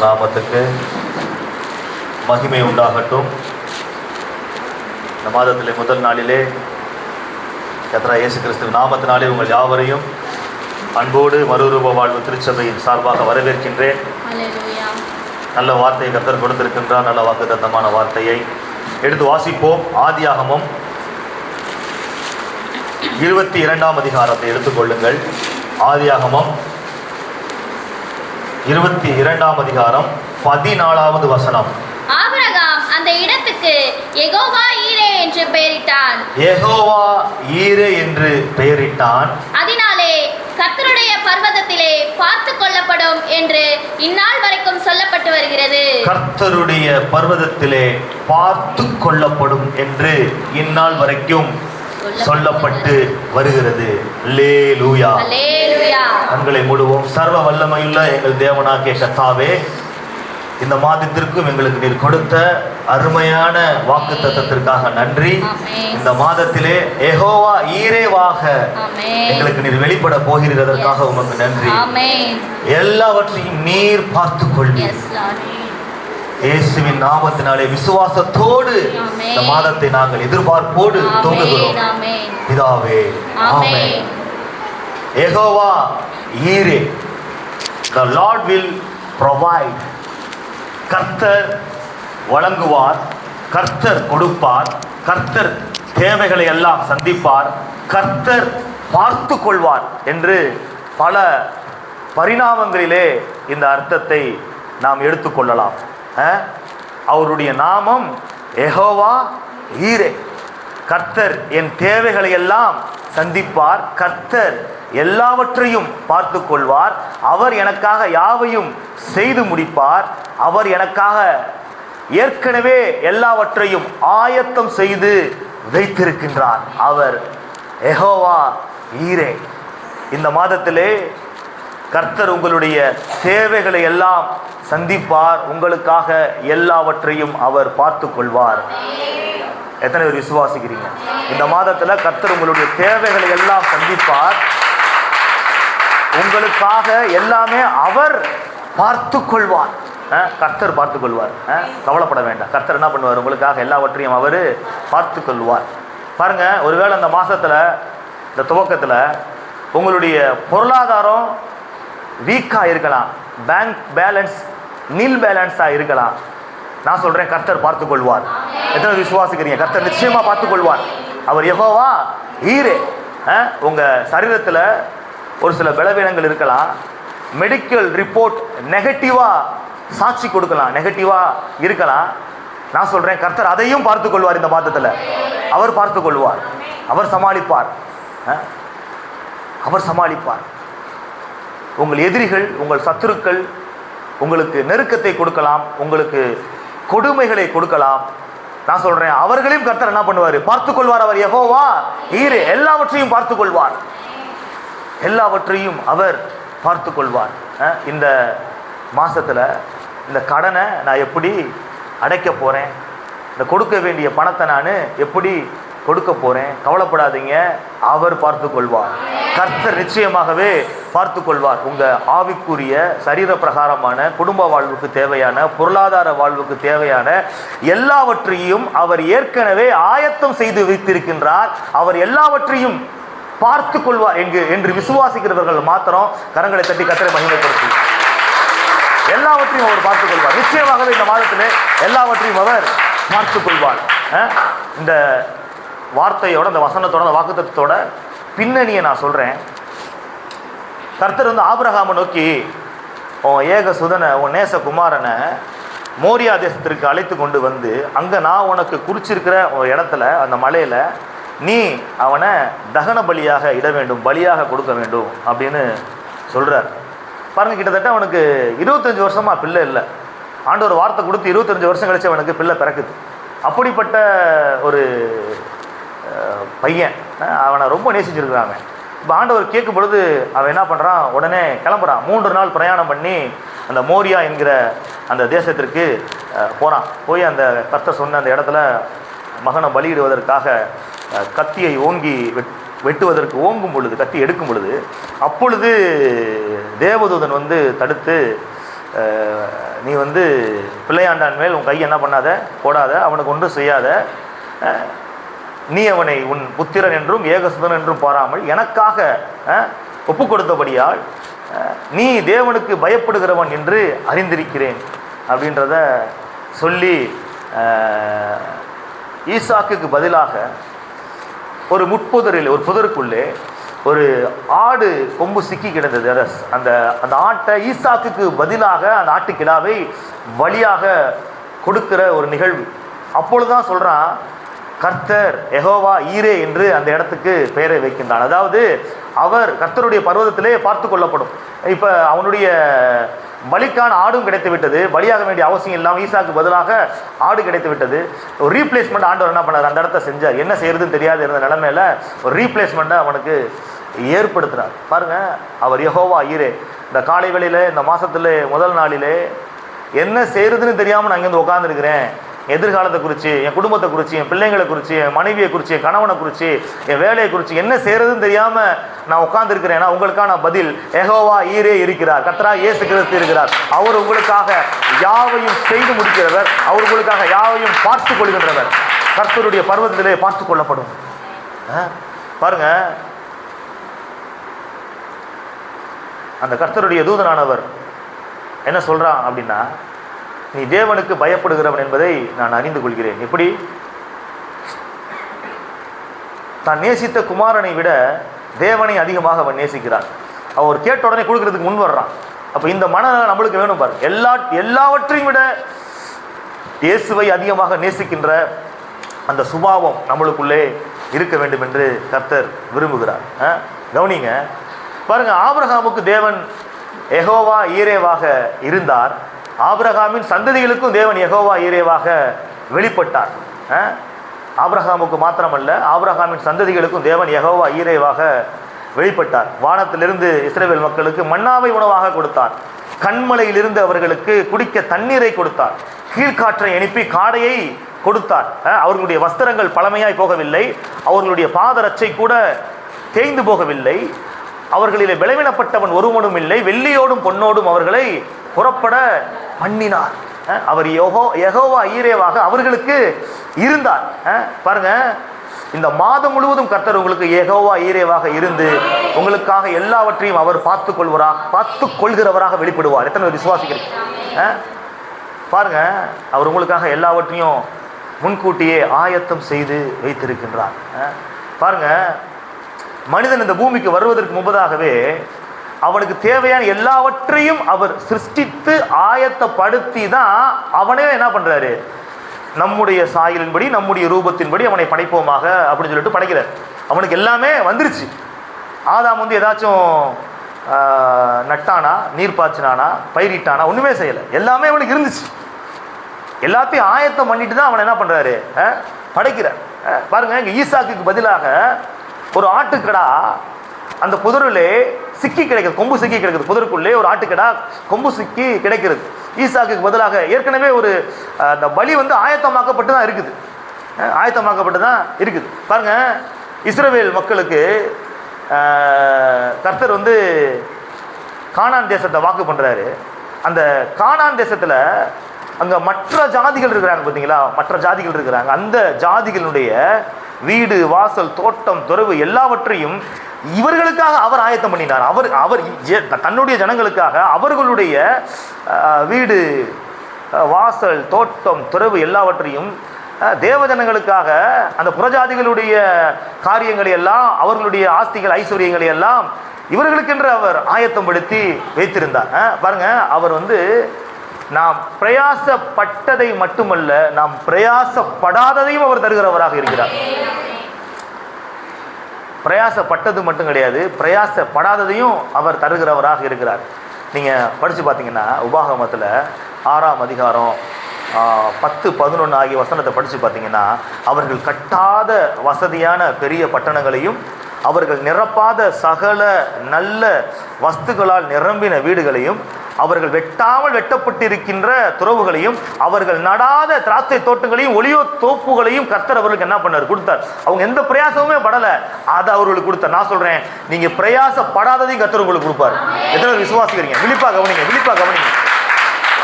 நாமத்துக்கு மகிமை உண்டாகட்டும். இந்த மாதத்திலே முதல் நாளிலே கர்த்தராகிய இயேசு கிறிஸ்துவின் நாமத்தினாலே உங்கள் யாவரையும் அன்போடு மறுரூப வாழ்வு திருச்சபையின் சார்பாக வரவேற்கின்றேன். நல்ல வார்த்தையை கர்த்தர் கொடுத்திருக்கின்றார். நல்ல வாக்குத்தத்தமான வார்த்தையை எடுத்து வாசிப்போம். ஆதியாகமம் 22ஆம் அதிகாரத்தை எடுத்துக்கொள்ளுங்கள். ஆதியாகமம் 22ஆம் அதிகாரம் 14வது வசனம். ஆபிரகாம் அந்த இடத்துக்கு யெகோவா ஈரே என்று பெயரிட்டான். யெகோவா ஈரே என்று பெயரிட்டான். அதனாலே கர்த்தருடைய பர்வதத்திலே பார்த்து கொள்ளப்படும் என்று இந்நாள் வரைக்கும் சொல்லப்பட்டு வருகிறது. கர்த்தருடைய பர்வதத்திலே பார்த்து கொள்ளப்படும் என்று இந்நாள் வரைக்கும் சொல்லப்பட்டு வருகிறது. அல்லேலூயா. அல்லேலூயா. கண்களை மூடுவோம். சர்வ வல்லமையுள்ள எங்கள் தேவனாகிய கர்த்தாவே, இந்த மாதத்திற்கும் எங்களுக்கு நீர் கொடுத்த அருமையான வாக்குத்தத்தத்திற்காக நன்றி. இந்த மாதத்திலே யெகோவா ஈரேவாக எங்களுக்கு நீர் வெளிப்பட போகிறதற்காக உமக்கு நன்றி. எல்லாவற்றையும் நீர் பார்த்துக் கொள்வீர். இயேசுவின் நாமத்தினாலே விசுவாசத்தோடு இந்த மாதத்தை நாங்கள் எதிர்பார்ப்போடு துவங்குகிறோம். பிதாவே, ஆமென். யெகோவா ஈரே, the Lord will provide. கர்த்தர் வழங்குவார், கர்த்தர் கொடுப்பார், கர்த்தர் தேவைகளை எல்லாம் சந்திப்பார், கர்த்தர் பார்த்து கொள்வார் என்று பல பரிணாமங்களிலே இந்த அர்த்தத்தை நாம் எடுத்துக்கொள்ளலாம். அவருடைய நாமம் யெகோவா ஈரே. கர்த்தர் என் தேவைகளை எல்லாம் சந்திப்பார், கர்த்தர் எல்லாவற்றையும் பார்த்து கொள்வார், அவர் எனக்காக யாவையும் செய்து முடிப்பார், அவர் எனக்காக ஏற்கனவே எல்லாவற்றையும் ஆயத்தம் செய்து வைத்திருக்கின்றார். அவர் யெகோவா ஈரே. இந்த மாதத்திலே கர்த்தர் உங்களுடைய தேவைகளை எல்லாம் சந்திப்பார், உங்களுக்காக எல்லாவற்றையும் அவர் பார்த்து கொள்வார். எத்தனை பேர் விசுவாசிக்கிறீங்க? இந்த மாதத்துல கர்த்தர் உங்களுடைய தேவைகளை எல்லாம் சந்திப்பார், உங்களுக்காக எல்லாமே அவர் பார்த்து கொள்வார். கர்த்தர் பார்த்து கொள்வார். கவலைப்பட வேண்டாம். கர்த்தர் என்ன பண்ணுவார்? உங்களுக்காக எல்லாவற்றையும் அவர் பார்த்து கொள்வார். பாருங்க, ஒருவேளை இந்த மாசத்துல இந்த துவக்கத்துல உங்களுடைய பொருளாதாரம் வீக்கா இருக்கலாம், பேங்க் பேலன்ஸ் நில் பேலன்ஸா இருக்கலாம். நான் சொல்றேன், கர்த்தர் பார்த்து கொள்வார். எத்தனை விசுவாசிக்கிறீங்க? கர்த்தர் நிச்சயமா பார்த்து கொள்வார். அவர் யெகோவா ஈரே. உங்க சரீரத்துல ஒரு சில பலவீனங்கள் இருக்கலாம், மெடிக்கல் ரிப்போர்ட் நெகட்டிவா சாட்சி கொடுக்கலாம், நெகட்டிவா இருக்கலாம். நான் சொல்றேன், கர்த்தர் அதையும் பார்த்து கொள்வார். இந்த மாதத்துல அவர் பார்த்து கொள்வார், அவர் சமாளிப்பார், அவர் சமாளிப்பார். உங்கள் எதிரிகள், உங்கள் சத்துருக்கள் உங்களுக்கு நெருக்கத்தை கொடுக்கலாம், உங்களுக்கு கொடுமைகளை கொடுக்கலாம். நான் சொல்றேன், அவர்களையும் கர்த்தர் என்ன பண்ணுவார்? பார்த்து கொள்வார். அவர் யெகோவா ஈரே. எல்லாவற்றையும் பார்த்து கொள்வார், எல்லாவற்றையும் அவர் பார்த்து கொள்வார். இந்த மாசத்துல இந்த கடனை நான் எப்படி அடைக்க போறேன், இந்த கொடுக்க வேண்டிய பணத்தை நான் எப்படி கொடுக்க போறேன், கவலைப்படாதீங்க, அவர் பார்த்து கொள்வார். கர்த்தர் நிச்சயமாகவே பார்த்து கொள்வார். உங்க ஆவிக்குரிய சரீர பிரகாரமான குடும்ப வாழ்வுக்கு தேவையான, பொருளாதார வாழ்வுக்கு தேவையான எல்லாவற்றையும் அவர் ஏற்கனவே ஆயத்தம் செய்து வைத்திருக்கின்றார். அவர் எல்லாவற்றையும் பார்த்து கொள்வார் என்று விசுவாசிக்கிறவர்கள் மாத்திரம் கரங்களை தட்டி கர்த்தரை மகிமைப்படுத்தி எல்லாவற்றையும் அவர் பார்த்துக் கொள்வார். நிச்சயமாகவே இந்த மாதத்திலே எல்லாவற்றையும் அவர் பார்த்து கொள்வார். இந்த வார்த்தையோட, இந்த வசனத்தோட, இந்த வாக்குத்தத்தோட பின்னணியை நான் சொல்றேன். கர்த்தர் ஆபிரகாமை நோக்கி, உன் ஏக சுதனை, உன் நேச குமாரனை மோரியா தேசத்திற்கு அழைத்து கொண்டு வந்து, அங்க நான் உனக்கு குறிச்சிருக்கிற ஒரு இடத்துல, அந்த மலையில நீ அவனை தகன பலியாக இட வேண்டும், பலியாக கொடுக்க வேண்டும் அப்படின்னு சொல்றார். பாருங்க, கிட்டத்தட்ட அவனுக்கு 25 வருஷமா பிள்ளை இல்லை. ஆண்டவர் வார்த்தை கொடுத்து 25 வருஷம் கழிச்சு அவனுக்கு பிள்ளை பிறக்குது. அப்படிப்பட்ட ஒரு பையன், அவனை ரொம்ப நேசிச்சிருக்கிறாங்க. இப்போ ஆண்டவர் கேட்கும் பொழுது அவன் என்ன பண்ணுறான்? உடனே கிளம்புறான். 3 நாள் பிரயாணம் பண்ணி அந்த மோரியா என்கிற அந்த தேசத்திற்கு போகிறான். போய் அந்த கர்த்தர் சொன்ன அந்த இடத்துல மகனை பலியிடுவதற்காக கத்தியை ஓங்கி வெட்டுவதற்கு ஓங்கும் பொழுது, கத்தி எடுக்கும் பொழுது, அப்பொழுது தேவதூதன் தடுத்து நீ வந்து பிள்ளையாண்டான் மேல் உன் கை என்ன பண்ணாத, போடாத, அவனுக்கு ஒன்றும் செய்யாத, நீ அவனை உன் புத்திரன் என்றும் ஏகசுதன் என்றும் பாராமல் எனக்காக ஒப்பு கொடுத்தபடியால் நீ தேவனுக்கு பயப்படுகிறவன் என்று அறிந்திருக்கிறேன் அப்படின்றத சொல்லி ஈசாக்குக்கு பதிலாக ஒரு முட்புதரில், ஒரு புதருக்குள்ளே ஒரு ஆடு கொம்பு சிக்கி கிடந்தது. அந்த அந்த ஆட்டை ஈசாக்குக்கு பதிலாக அந்த ஆட்டுக்கிடாவை பலியாக கொடுக்கிற ஒரு நிகழ்வு. அப்பொழுதுதான் சொல்றான், கர்த்தர் யெகோவா ஈரே என்று அந்த இடத்துக்கு பெயரை வைக்கின்றான். அதாவது அவர் கர்த்தருடைய பர்வதத்திலே பார்த்து கொள்ளப்படும். இப்போ அவனுடைய பலிக்கான ஆடும் கிடைத்து விட்டது, பலியாக வேண்டிய அவசியம் இல்லாமல் ஈசாக்கு பதிலாக ஆடு கிடைத்து விட்டது. ஒரு ரீப்ளேஸ்மெண்ட் ஆண்டவர் என்ன பண்ணார், அந்த இடத்த செஞ்சார். என்ன செய்யறதுன்னு தெரியாது இருந்த நிலைமையில ஒரு ரீப்ளேஸ்மெண்ட்டை அவனுக்கு ஏற்படுத்தினார். பாருங்க, அவர் யெகோவா ஈரே. இந்த காலை வேளையில, இந்த மாசத்துல முதல் நாளிலே என்ன செய்யறதுன்னு தெரியாமல் நான் இங்கேருந்து உட்காந்துருக்கிறேன். எதிர்காலத்தை குறித்து, என் குடும்பத்தை குறித்து, என் பிள்ளைங்களை குறித்து, என் மனைவியை குறித்து, என் கணவனை குறித்து, என் வேலையை குறித்து என்ன செய்யறதுன்னு தெரியாமல் நான் உட்கார்ந்துருக்கிறேன்னா உங்களுக்கான பதில் யெகோவா ஈரே இருக்கிறார். கர்த்தராகிய இயேசு கிறிஸ்து இருக்கிறார். அவர் உங்களுக்காக யாவையும் செய்து முடிக்கிறவர். அவர் உங்களுக்காக யாவையும் பார்த்து கொள்கின்றவர். கர்த்தருடைய பர்வதத்திலே பார்த்து கொள்ளப்படும். பாருங்க, அந்த கர்த்தருடைய தூதனானவர் என்ன சொல்றான் அப்படின்னா, நீ தேவனுக்கு பயப்படுகிறவன் என்பதை நான் அறிந்து கொள்கிறேன். எப்படி? தான் நேசித்த குமாரனை விட தேவனை அதிகமாக அவன் நேசிக்கிறான். அவர் கேட்ட உடனே கொடுக்கறதுக்கு முன் வர்றான். அப்போ இந்த மனநலம் நம்மளுக்கு வேணும் பாரு. எல்லாவற்றையும் விட இயேசுவை அதிகமாக நேசிக்கின்ற அந்த சுபாவம் நம்மளுக்குள்ளே இருக்க வேண்டும் என்று கர்த்தர் விரும்புகிறார். கவனிங்க பாருங்க, ஆபிரகாமுக்கு தேவன் யெகோவா ஈரேவாக இருந்தார். ஆபிரகாமின் சந்ததிகளுக்கும் தேவன் யெகோவா ஈரேவாக வெளிப்பட்டார். ஆபிரகாமுக்கு மாத்திரமல்ல, ஆபிரகாமின் சந்ததிகளுக்கும் தேவன் யெகோவா ஈரேவாக வெளிப்பட்டார். வானத்திலிருந்து இஸ்ரவேல் மக்களுக்கு மன்னாவை உணவாக கொடுத்தார். கண்மலையிலிருந்து அவர்களுக்கு குடிக்க தண்ணீரை கொடுத்தார். கீழ்காற்றை அனுப்பி காடையை கொடுத்தார். அவர்களுடைய வஸ்திரங்கள் பழமையாய் போகவில்லை, அவர்களுடைய பாதரட்சை கூட தேய்ந்து போகவில்லை. அவர்களிலே பலவீனப்பட்டவன் ஒருவனும் இல்லை. வெள்ளியோடும் பொன்னோடும் அவர்களை புறப்பட பண்ணினார். அவர் யெகோவா ஈரேவாக அவர்களுக்கு இருந்தார். பாருங்க, இந்த மாதம் முழுவதும் கர்த்தர் உங்களுக்கு யெகோவா ஈரேவாக இருந்து உங்களுக்காக எல்லாவற்றையும் அவர் பார்த்து கொள்கிறவராக வெளிப்படுவார். எத்தனை விசுவாசிக்கிறீங்க? பாருங்க, அவர் உங்களுக்காக எல்லாவற்றையும் முன்கூட்டியே ஆயத்தம் செய்து வைத்திருக்கின்றார். பாருங்க, மனிதன் இந்த பூமிக்கு வருவதற்கு முன்பதாகவே அவனுக்கு தேவையான எல்லாவற்றையும் அவர் சிருஷ்டித்து ஆயத்தப்படுத்தி தான் அவனே என்ன பண்றாரு, நம்முடைய சாயலின்படி நம்முடைய ரூபத்தின்படி அவனை படைப்போமாக அப்படின்னு சொல்லிட்டு படைக்கிறார். அவனுக்கு எல்லாமே வந்துருச்சு. ஆதாம் வந்து ஏதாச்சும் நட்டானா, நீர் பாய்ச்சினானா, பயிரிட்டானா, ஒண்ணுமே செய்யலை. எல்லாமே அவனுக்கு இருந்துச்சு. எல்லாத்தையும் ஆயத்தம் பண்ணிட்டு தான் அவனை என்ன பண்றாரு, படைக்கிறார். பாருங்க, இங்க ஈசாக்குக்கு பதிலாக ஒரு ஆட்டுக்கடா அந்த புதரிலே சிக்கி கிடைக்கிறது, கொம்பு சிக்கி கிடைக்கிறது. புதருக்குள்ளே ஒரு ஆட்டுக்கடா கொம்பு சிக்கி கிடைக்கிறது. ஈசாக்குக்கு பதிலாக ஏற்கனவே ஒரு அந்த பலி வந்து ஆயத்தமாக்கப்பட்டு தான் இருக்குது. ஆயத்தமாக்கப்பட்டு தான் இருக்குது. பாருங்க, இஸ்ரவேல் மக்களுக்கு கர்த்தர் வந்து கானான் தேசத்தை வாக்கு பண்றாரு. அந்த கானான் தேசத்துல அங்க மற்ற ஜாதிகள் இருக்கிறாங்க பார்த்தீங்களா, மற்ற ஜாதிகள் இருக்கிறாங்க. அந்த ஜாதிகளுடைய வீடு, வாசல், தோட்டம், துறவு எல்லாவற்றையும் இவர்களுக்காக அவர் ஆயத்தம் பண்ணினார். அவர் தன்னுடைய ஜனங்களுக்காக அவர்களுடைய வீடு, வாசல், தோட்டம், துறவு எல்லாவற்றையும் தேவஜனங்களுக்காக அந்த புறஜாதிகளுடைய காரியங்களை எல்லாம், அவர்களுடைய ஆஸ்திகள், ஐஸ்வர்யங்களை எல்லாம் இவர்களுக்கென்று அவர் ஆயத்தம் படுத்தி வைத்திருந்தார். பாருங்க, அவர் வந்து நாம் பிரயாசப்பட்டதை மட்டுமல்ல, நாம் பிரயாசப்படாததையும் அவர் தருகிறவராக இருக்கிறார். பிரயாசப்பட்டது மட்டும் கிடையாது, பிரயாசப்படாததையும் அவர் தருகிறவராக இருக்கிறார். நீங்கள் படித்து பார்த்தீங்கன்னா உபாகமத்தில் 6ஆம் அதிகாரம் 10, 11 ஆகிய வசனத்தை படித்து பார்த்தீங்கன்னா, அவர்கள் கட்டாத வசதியான பெரிய பட்டணங்களையும், அவர்கள் நிரப்பாத சகல நல்ல வஸ்துக்களால் நிரம்பின வீடுகளையும், அவர்கள் வெட்டாமல் வெட்டப்பட்டிருக்கின்ற துறவுகளையும், அவர்கள் நடாத திராட்சை தோட்டங்களையும், ஒளியோ தோப்புகளையும் கர்த்தர் அவர்களுக்கு என்ன பண்ணார், கொடுத்தார். அவங்க எந்த பிரயாசமுமே படலை, அதை அவர்களுக்கு கொடுத்தார். நான் சொல்றேன், நீங்க பிரயாசப்படாததையும் கர்த்தர் உங்களுக்கு கொடுப்பார். எத்தனை விசுவாசிக்கிறீங்க? விழிப்பா கவனிங்க, விழிப்பா கவனிங்க.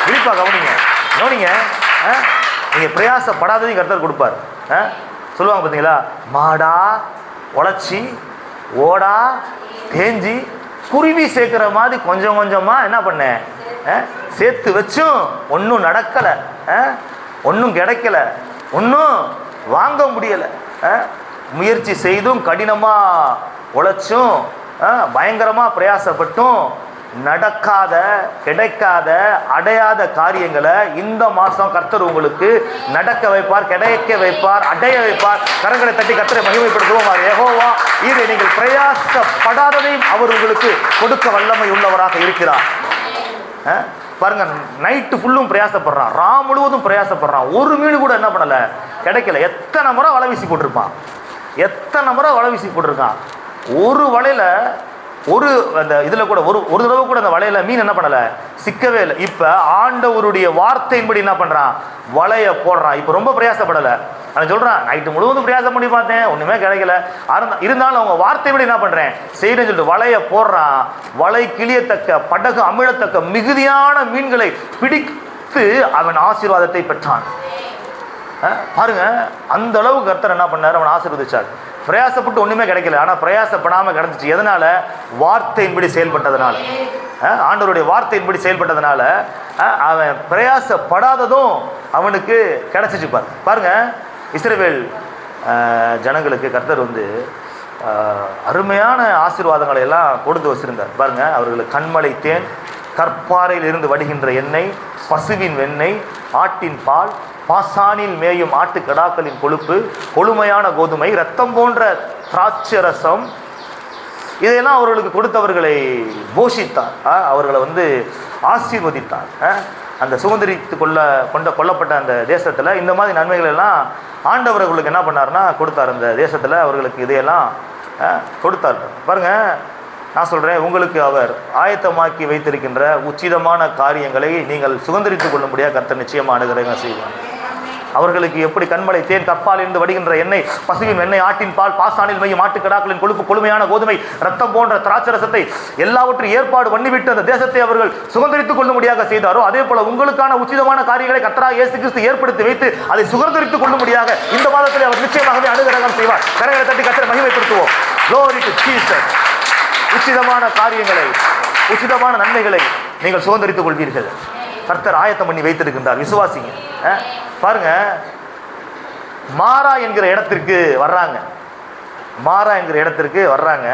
விழிப்பா கவனிங்க, கவனிங்க. நீங்கள் பிரயாசப்படாததையும் கர்த்தர் கொடுப்பார். சொல்லுவாங்க பார்த்தீங்களா, மாடா உழைச்சி ஓடா தேஞ்சி குருவி சேர்க்குற மாதிரி கொஞ்சம் கொஞ்சமாக என்ன பண்ணேன், சேர்த்து வச்சும் ஒன்றும் நடக்கலை, ஒன்றும் கிடைக்கல, ஒன்றும் வாங்க முடியலை. முயற்சி செய்தும் கடினமாக உழைச்சும் பயங்கரமாக பிரயாசப்பட்டும் நடக்காத கிடைக்காத அடையாத காரியங்களை இந்த மாதம் கர்த்தர் உங்களுக்கு நடக்க வைப்பார், கிடைக்க வைப்பார், அடைய வைப்பார். கரங்களை தட்டி கர்த்தரை மகிமைப்படுத்துவோம். யெகோவா இதை நீங்கள் பிரயாசப்படாததையும் அவர் உங்களுக்கு கொடுக்க வல்லமை உள்ளவராக இருக்கிறார். பாருங்க, நைட்டு ஃபுல்லும் பிரயாசப்படுறான், ராம் முழுவதும் பிரயாசப்படுறான், ஒரு மீன் கூட என்ன பண்ணலை, கிடைக்கல. எத்தனை முறை வலை வீசி போட்டிருப்பான், எத்தனை முறை வலை வீசி போட்டிருக்கான். ஒரு வலையில் ஒரு அந்த இதில் கூட ஒரு தடவை கூட அந்த வலையில் மீன் என்ன பண்ணலை, சிக்கவே இல்லை. இப்போ ஆண்டவருடைய வார்த்தையின்படி என்ன பண்ணுறான், வலையை போடுறான். இப்போ ரொம்ப பிரயாசப்படலை. அவன் சொல்கிறான், நைட்டு முழுவதும் பிரயாசம் பண்ணி பார்த்தேன், ஒன்றுமே கிடைக்கல, இருந்தாலும் அவங்க வார்த்தைப்படி என்ன பண்ணுறேன் செய்கிறேன்னு சொல்லிட்டு வலையை போடுறான். வலை கிளியத்தக்க படகு அமிழத்தக்க மிகுதியான மீன்களை பிடித்து அவன் ஆசீர்வாதத்தை பெற்றான். பாருங்க, அந்த அளவுக்கு கர்த்தர் என்ன பண்ணார், அவன் ஆசீர்வதிச்சார். பிரயாசப்பட்டு ஒன்றுமே கிடைக்கல, ஆனால் பிரயாசப்படாமல் கிடைச்சிச்சு. எதனால? வார்த்தையின்படி செயல்பட்டதுனால, ஆண்டவருடைய வார்த்தையின்படி செயல்பட்டதுனால அவன் பிரயாசப்படாததும் அவனுக்கு கிடைச்சிச்சு. பாருங்க, இஸ்ரவேல் ஜனங்களுக்கு கர்த்தர் வந்து அருமையான ஆசீர்வாதங்களை எல்லாம் கொடுத்து வச்சிருந்தார். பாருங்க, அவர்களுக்கு கண்மலை தேன், கற்பாறையில் இருந்து வடிகின்ற எண்ணெய், பசுவின் வெண்ணெய், ஆட்டின் பால், பாசானில் மேயும் ஆட்டுக்கடாக்களின் கொழுப்பு, கொழுமையான கோதுமை, இரத்தம் போன்ற திராட்சை ரசம், இதையெல்லாம் அவர்களுக்கு கொடுத்தவர்களை போஷித்தார். அவர்களை வந்து ஆசீர்வதித்தார். அந்த சுதந்திரித்து கொல்லப்பட்ட அந்த தேசத்தில் இந்த மாதிரி நன்மைகள் எல்லாம் ஆண்டவர்களுக்கு என்ன பண்ணார்னா கொடுத்தார். அந்த தேசத்தில் அவர்களுக்கு இதையெல்லாம் கொடுத்தார். பாருங்க, நான் சொல்கிறேன், உங்களுக்கு அவர் ஆயத்தமாக்கி வைத்திருக்கின்ற உச்சிதமான காரியங்களை நீங்கள் சுதந்திரித்து கொள்ளும்படியாக கர்த்தர் நிச்சயமாக அனுகிரகம் செய்வார். அவர்களுக்கு எப்படி கண்மலை தேன், கற்பால் இருந்து வடிகின்ற எண்ணெய், பசுவின் எண்ணெய், ஆட்டின் பால், பாசானில் மையும் ஆட்டுக்கடாக்களின் கொழுப்பு, கொழுமையான கோதுமை, ரத்தம் போன்ற திராட்சரசத்தை எல்லாவற்றையும் ஏற்பாடு பண்ணிவிட்டு அந்த தேசத்தை அவர்கள் சுதந்திரித்துக் கொள்ளும்படியாக செய்தாரோ, அதே போல உங்களுக்கான உச்சிதமான காரியங்களை கர்த்தராகிய இயேசு கிறிஸ்து ஏற்படுத்தி வைத்து அதை சுதந்திரித்துக் கொள்ளும்படியாக இந்த மாதத்தில் அவர் நிச்சயமாகவே அனுகிரகம் செய்வார். கரங்களை தட்டி கர்த்தரை மகிமைப்படுத்துவோம். Glory to Jesus. உச்சிதமான காரியங்களை, உச்சிதமான நன்மைகளை நீங்கள் சுதந்திரித்துக் கொள்வீர்கள். கர்த்தர் ஆயத்தம் பண்ணி வைத்திருக்கின்றார். விசுவாசிங்க. பாருங்க, மாரா என்கிற இடத்திற்கு வர்றாங்க. மாரா என்கிற இடத்திற்கு வர்றாங்க.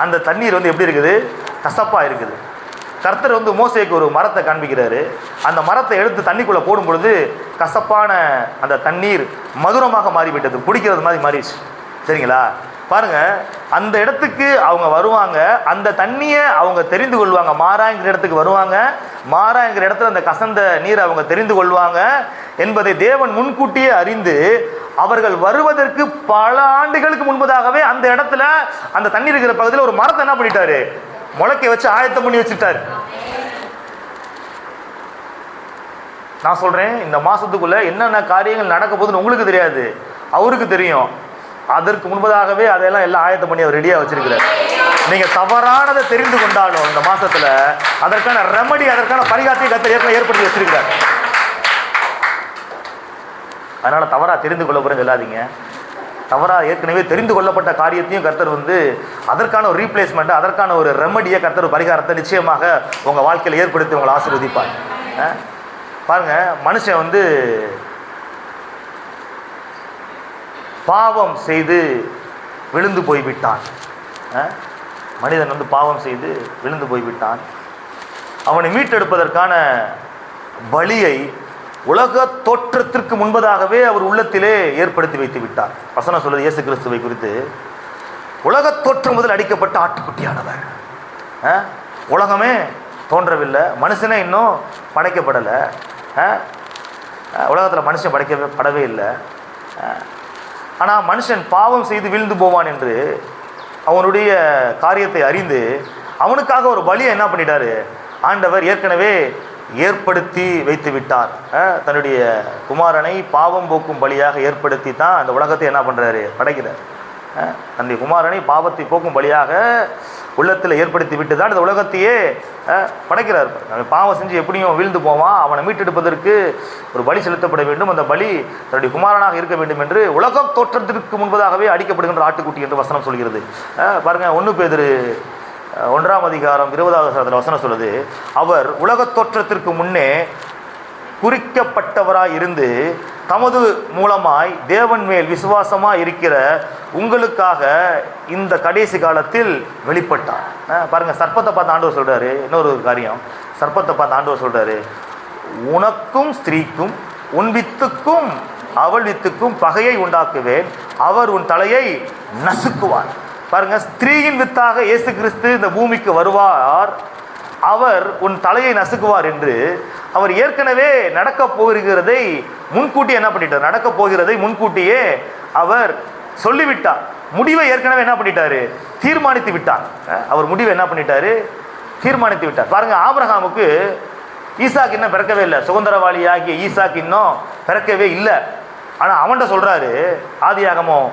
அந்த தண்ணீர் வந்து எப்படி இருக்குது, கசப்பா இருக்குது. கர்த்தர் வந்து மோசேக்கு ஒரு மரத்தை காண்பிக்கிறாரு. அந்த மரத்தை எடுத்து தண்ணிக்குள்ள போடும் பொழுது கசப்பான அந்த தண்ணீர் மதுரமாக மாறிவிட்டது, குடிக்கிறது மாதிரி மாறிடுச்சு. சரிங்களா? பாருங்க, அந்த இடத்துக்கு அவங்க வருவாங்க, அந்த தண்ணியை அவங்க தெரிந்து கொள்வாங்க. மாறாங்கிற இடத்துக்கு வருவாங்க, மாறாங்கிற இடத்துல அந்த கசந்த நீரை அவங்க தெரிந்து கொள்வாங்க என்பதை தேவன் முன்கூட்டியே அறிந்து அவர்கள் வருவதற்கு பல ஆண்டுகளுக்கு முன்பதாகவே அந்த இடத்துல அந்த தண்ணி இருக்கிற பகுதியில் ஒரு மரத்தை என்ன பண்ணிட்டாரு, முளைக்க வச்சு ஆயத்தம் பண்ணி வச்சுட்டாரு. நான் சொல்றேன், இந்த மாசத்துக்குள்ள என்னென்ன காரியங்கள் நடக்க போகுதுன்னு உங்களுக்கு தெரியாது, அவருக்கு தெரியும். அதற்கு முன்பதாகவே அதெல்லாம் எல்லாம் ஆயத்தம் பண்ணி அவர் ரெடியாக வச்சிருக்கிறார். நீங்கள் தவறானதை தெரிந்து கொண்டாலும் இந்த மாசத்துல அதற்கான ரெமடி, அதற்கான பரிகாரத்தை கர்த்தர் ஏற்படுத்தி வச்சிருக்கிறார். அதனால தவறா தெரிந்து கொள்ள போறேன்னு சொல்லாதீங்க. தவறா ஏற்கனவே தெரிந்து கொள்ளப்பட்ட காரியத்தையும் கர்த்தர் வந்து அதற்கான ஒரு ரீப்ளேஸ்மெண்ட், அதற்கான ஒரு ரெமடியை கர்த்தர் பரிகாரத்தை நிச்சயமாக உங்க வாழ்க்கையில் ஏற்படுத்தி உங்களை ஆசீர்வதிப்பார். பாருங்க, மனுஷன் வந்து பாவம் செய்து விழுந்து போய்விட்டான். மனிதன் வந்து பாவம் செய்து விழுந்து போய்விட்டான். அவனை மீட்டெடுப்பதற்கான பலியை உலக தோற்றத்திற்கு முன்பதாகவே அவர் உள்ளத்திலே ஏற்படுத்தி வைத்து விட்டார். வசனம் சொல்வது இயேசு கிறிஸ்துவை குறித்து, உலக தோற்றம் முதல் அடிக்கப்பட்ட ஆட்டுக்குட்டியானவர். உலகமே தோன்றவில்லை, மனுஷனே இன்னும் படைக்கப்படலை, உலகத்தில் மனுஷன் படைக்கப்படவே இல்லை. ஆனால் மனுஷன் பாவம் செய்து வீழ்ந்து போவான் என்று அவனுடைய காரியத்தை அறிந்து அவனுக்காக ஒரு பலியை என்ன பண்ணிட்டாரு, ஆண்டவர் ஏற்கனவே ஏற்படுத்தி வைத்து விட்டார். தன்னுடைய குமாரனை பாவம் போக்கும் பலியாக ஏற்படுத்தி தான் அந்த உலகத்தை என்ன பண்ணுறாரு, படைக்கிறார். தன்னுடைய குமாரனை பாவத்தை போக்கும் பலியாக உள்ளத்தில் ஏற்படுத்தி விட்டு தான் இந்த உலகத்தையே படைக்கிறார். பாவம் செஞ்சு எப்படியும் வீழ்ந்து போவான், அவனை மீட்டெடுப்பதற்கு ஒரு பலி செலுத்தப்பட வேண்டும், அந்த பலி தன்னுடைய குமாரனாக இருக்க வேண்டும் என்று உலகம் தோற்றத்திற்கு முன்பதாகவே அடிக்கப்படுகின்ற ஆட்டுக்குட்டி என்று வசனம் சொல்கிறது. பாருங்க, 1 பேதுரு 1ஆம் அதிகாரம் 20வது வசனம் சொல்லுது, அவர் உலகத் தோற்றத்திற்கு முன்னே குறிக்கப்பட்டவராய் இருந்து தமது மூலமாய் தேவன் மேல் விசுவாசமாக இருக்கிற உங்களுக்காக இந்த கடைசி காலத்தில் வெளிப்பட்டார். பாருங்க, சர்ப்பத்தை பார்த்து ஆண்டவர் சொல்றாரு. இன்னொரு காரியம், சர்ப்பத்தை பார்த்து ஆண்டவர் சொல்றாரு, உனக்கும் ஸ்திரீக்கும் உன் வித்துக்கும் அவள் வித்துக்கும் பகையை உண்டாக்குவேன், அவர் உன் தலையை நசுக்குவார். பாருங்க, ஸ்திரீயின் வித்தாக இயேசு கிறிஸ்து இந்த பூமிக்கு வருவார், அவர் உன் தலையை நசுக்குவார் என்று அவர் ஏற்கனவே நடக்க போகிறதை முன்கூட்டியே என்ன பண்ணிட்டார்? நடக்க போகிறதை முன்கூட்டியே அவர் சொல்லிவிட்டார். முடிவை ஏற்கனவே என்ன பண்ணிட்டாரு? தீர்மானித்து விட்டார். அவர் முடிவை என்ன பண்ணிட்டாரு? தீர்மானித்து விட்டார். பாருங்க, ஆபிரகாமுக்கு ஈசாக்கு இன்னும் பிறக்கவே இல்லை, சுதந்திரவாளியாகிய ஈசாக்கு இன்னும் பிறக்கவே இல்லை. ஆனால் அவன்கிட்ட சொல்றாரு, ஆதியாகமம்